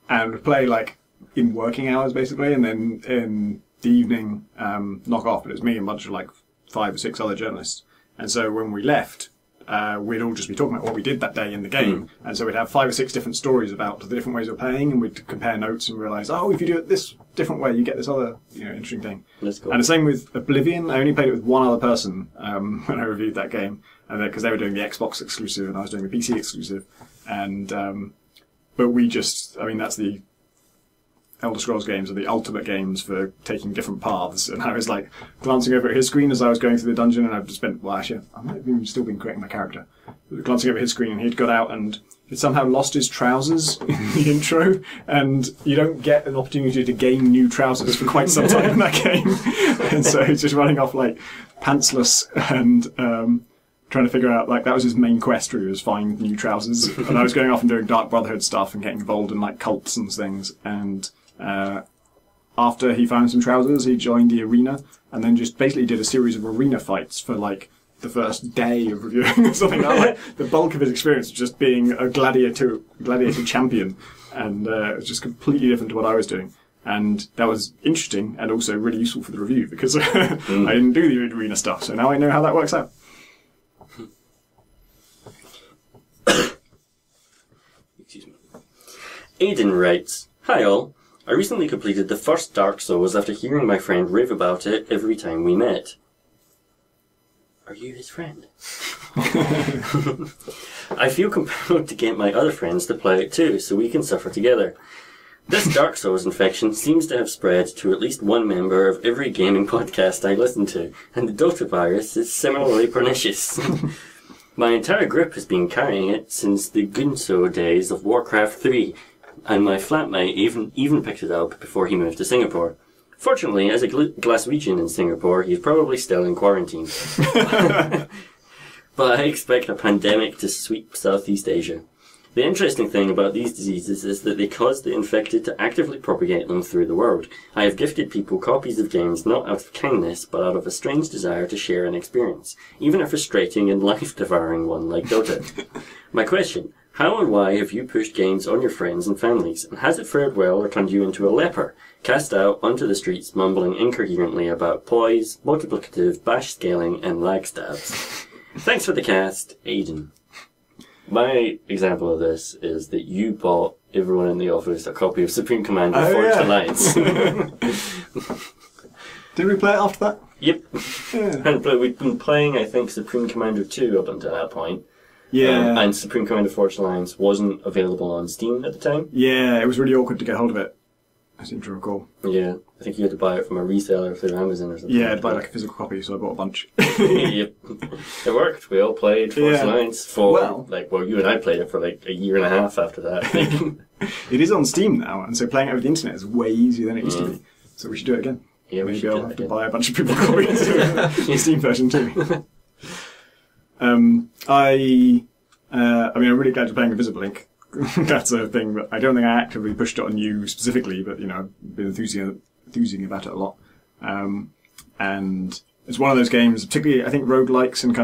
we play like in working hours basically, and then in the evening knock off. But it was me and a bunch of like 5 or 6 other journalists. And so when we left, we'd all just be talking about what we did that day in the game. And so we'd have 5 or 6 different stories about the different ways of playing, and we'd compare notes and realise, oh, if you do it this different way, you get this other, interesting thing. That's cool. And the same with Oblivion. I only played it with one other person when I reviewed that game, and because they were doing the Xbox exclusive and I was doing the PC exclusive. And but we just, that's the Elder Scrolls games are the ultimate games for taking different paths, and I was like glancing over at his screen as I was going through the dungeon, and I've spent, I might have still been creating my character, glancing over his screen, and he'd got out and he'd somehow lost his trousers in the intro, and you don't get an opportunity to gain new trousers for quite some time in that game, and so he's just running off like pantsless and trying to figure out, like, that was his main quest, where he was find new trousers, and I was going off and doing Dark Brotherhood stuff and getting involved in like cults and things, and after he found some trousers, he joined the arena, and then just basically did a series of arena fights for like the first day of reviewing or something. Like, the bulk of his experience was just being a gladiator champion, and it was just completely different to what I was doing. And that was interesting and also really useful for the review, because I didn't do the arena stuff, so now I know how that works out. Excuse me. Aidan writes, "Hi all. I recently completed the first Dark Souls after hearing my friend rave about it every time we met." Are you his friend? "I feel compelled to get my other friends to play it too, so we can suffer together. This Dark Souls infection seems to have spread to at least one member of every gaming podcast I listen to, and the Dota virus is similarly pernicious. My entire group has been carrying it since the Gunso days of Warcraft 3, and my flatmate even picked it up before he moved to Singapore. Fortunately, as a Glaswegian in Singapore, he's probably still in quarantine. But I expect a pandemic to sweep Southeast Asia. The interesting thing about these diseases is that they cause the infected to actively propagate them through the world. I have gifted people copies of games not out of kindness, but out of a strange desire to share an experience, even a frustrating and life-devouring one like Dota. My question, how and why have you pushed games on your friends and families, and has it fared well or turned you into a leper, cast out onto the streets mumbling incoherently about poise, multiplicative, bash scaling, and lag stabs? Thanks for the cast, Aidan." My example of this is that you bought everyone in the office a copy of Supreme Commander Forged Alliance. Did we play it after that? Yep. Yeah. And we'd been playing, I think, Supreme Commander 2 up until that point. Yeah. And Supreme Commander Forged Alliance wasn't available on Steam at the time. Yeah, it was really awkward to get hold of it. I seem to recall. Yeah, I think you had to buy it from a reseller through Amazon or something. Yeah, I'd buy like a physical copy, so I bought a bunch. Yep. It worked. We all played Force Alliance for, you and I played it for like a year and a half after that, I think. It is on Steam now, and so playing it over the internet is way easier than it used to be. So we should do it again. Yeah, Maybe I'll have to buy a bunch of people copies of the Steam version too. I'm really glad you're playing Invisible Ink. That's a thing that I don't think I actively pushed it on you specifically, but I've been enthusing about it a lot. And it's one of those games, particularly I think roguelikes and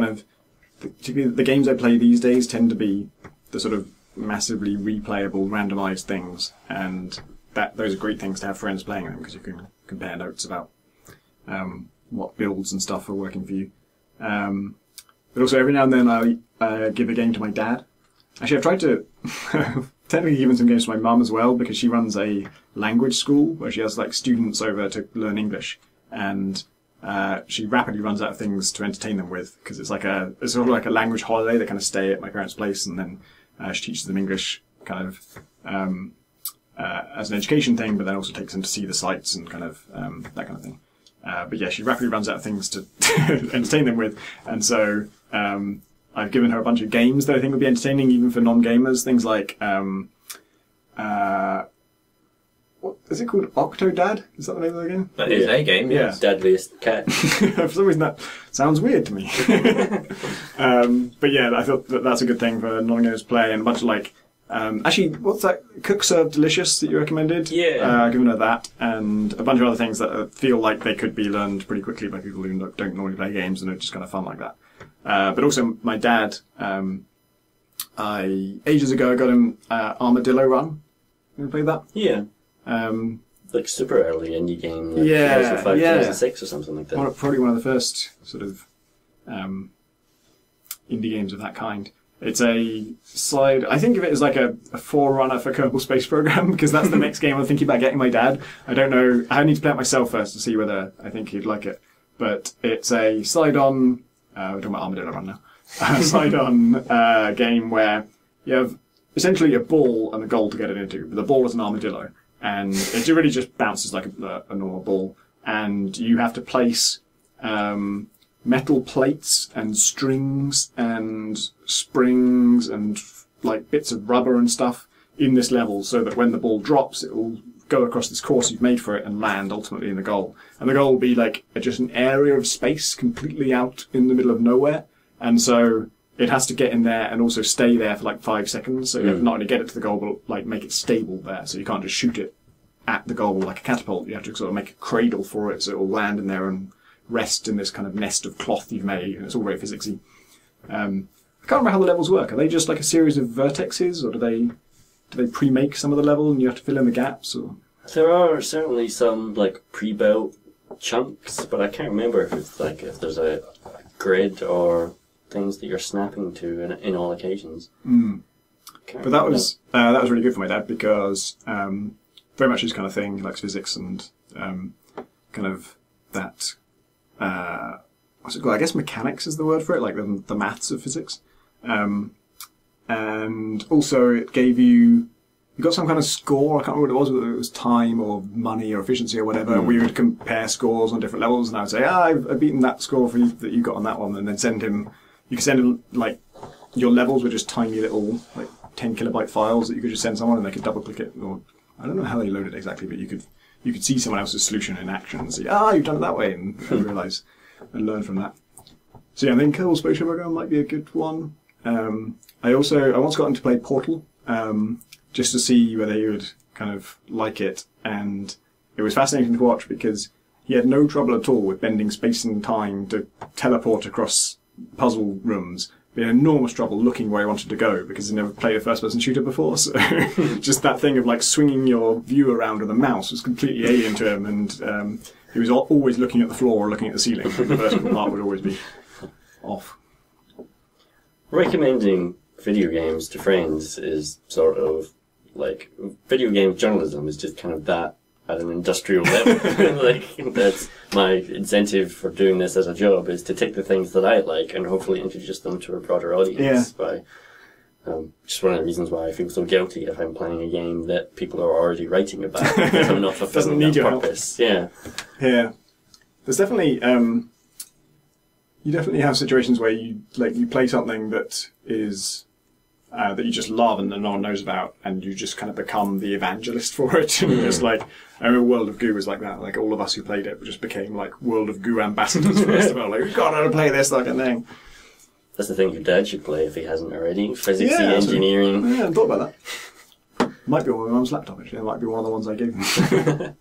particularly the games I play these days tend to be the sort of massively replayable, randomized things, and those are great things to have friends playing them because you can compare notes about what builds and stuff are working for you. But also every now and then I give a game to my dad. Actually, I've tried to technically give some games to my mum as well because she runs a language school where she has like students over to learn English, and she rapidly runs out of things to entertain them with because it's sort of like a language holiday. They kind of stay at my parents' place, and then she teaches them English as an education thing, but then also takes them to see the sights and that kind of thing. But yeah, she rapidly runs out of things to entertain them with, and so I've given her a bunch of games that I think would be entertaining even for non-gamers. Things like what is it called? Octodad? Is that the name of the game? That is a game, yeah. Deadliest cat. For some reason that sounds weird to me. But yeah, I thought that's a good thing for non-gamers to play, and a bunch of actually, what's that? Cook Serve Delicious that you recommended? Yeah. I've given her that, and a bunch of other things that feel like they could be learned pretty quickly by people who don't normally play games and are just kind of fun like that. But also my dad, ages ago I got him Armadillo Run. You ever played that? Yeah. Like super early indie game, like 2005, 2006 or something like that. Probably one of the first sort of indie games of that kind. It's a slide. I think of it as like a forerunner for Kerbal Space Program because that's the next game I'm thinking about getting my dad. I don't know. I need to play it myself first to see whether I think he'd like it. But it's a slide-on. We're talking about Armadillo Run now. Slide-on game where you have essentially a ball and a goal to get it into. But the ball is an armadillo, and it really just bounces like a normal ball. And you have to place metal plates and strings and springs and like bits of rubber and stuff in this level so that when the ball drops it will go across this course you've made for it and land ultimately in the goal. And the goal will be like just an area of space completely out in the middle of nowhere, and so it has to get in there and also stay there for like 5 seconds, so you have to not only get it to the goal but like make it stable there, so you can't just shoot it at the goal like a catapult. You have to sort of make a cradle for it so it will land in there and rest in this kind of nest of cloth you've made, and it's all very physicsy. I can't remember how the levels work. Are they just like a series of vertexes, or do they pre-make some of the level and you have to fill in the gaps? Or there are certainly some like pre-built chunks, but I can't remember if there's a grid or things that you're snapping to in all occasions. But that was really good for my dad because very much his kind of thing. He likes physics and kind of that. What's it called? I guess mechanics is the word for it, like the maths of physics. And also it gave you got some kind of score. I can't remember what it was, whether it was time or money or efficiency or whatever. We would compare scores on different levels, and I would say, I've beaten that score that you got on that one, and then send him. You could send him like your levels were just tiny little like 10 kilobyte files that you could just send someone and they could double click it, or I don't know how they loaded it exactly, but you could see someone else's solution in action and see, you've done it that way, and realise and learn from that. So yeah, I think Kerbal Space Program might be a good one. I once got him to play Portal, just to see whether he would kind of like it, and it was fascinating to watch because he had no trouble at all with bending space and time to teleport across puzzle rooms. He had enormous trouble looking where he wanted to go because he never played a first-person shooter before, so just that thing of like swinging your view around with a mouse was completely alien to him, and he was always looking at the floor or looking at the ceiling. The vertical part would always be off. Recommending video games to friends is sort of like video game journalism is just kind of that at an industrial level. Like that's my incentive for doing this as a job, is to take the things that I like and hopefully introduce them to a broader audience by Just one of the reasons why I feel so guilty if I'm playing a game that people are already writing about because I'm not fulfilling need that your purpose. Help. Yeah. Yeah. There's definitely you definitely have situations where you play something that is that you just love and that no one knows about, and you just kind of become the evangelist for it. And just like, I remember World of Goo was like that. Like all of us who played it just became like World of Goo ambassadors first of all. Like, we've got to play this fucking thing. That's the thing your dad should play if he hasn't already. Physics, Yeah, engineering. Yeah, I hadn't thought about that. Might be on my mum's laptop actually. It might be one of the ones I gave him.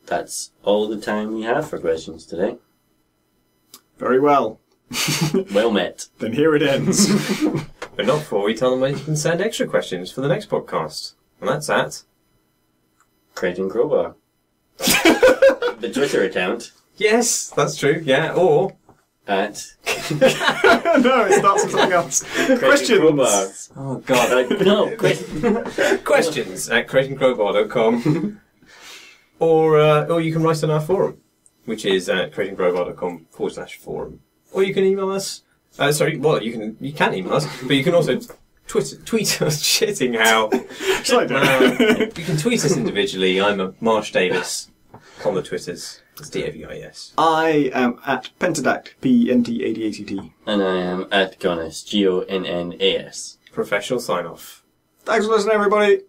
That's all the time we have for questions today. Very well. Well met. Then here it ends. But not before we tell them where you can send extra questions for the next podcast. And that's at... Creating Crowbar. The Twitter account. Yes, that's true, yeah. Or... At... No, it starts with something else. Questions. Crowbar. Oh, God. No, Questions at creatingcrowbar.com. Or you can write on our forum, which is at creatingcrowbar.com/forum. Or you can email us. You can email us, but you can also tweet us shitting how. You can tweet us individually. I'm a Marsh Davis on the Twitters. It's DAVIS. I am at Pentadact, PNTADACT. And I am at Gonnas, GONNAS. Professional sign off. Thanks for listening, everybody.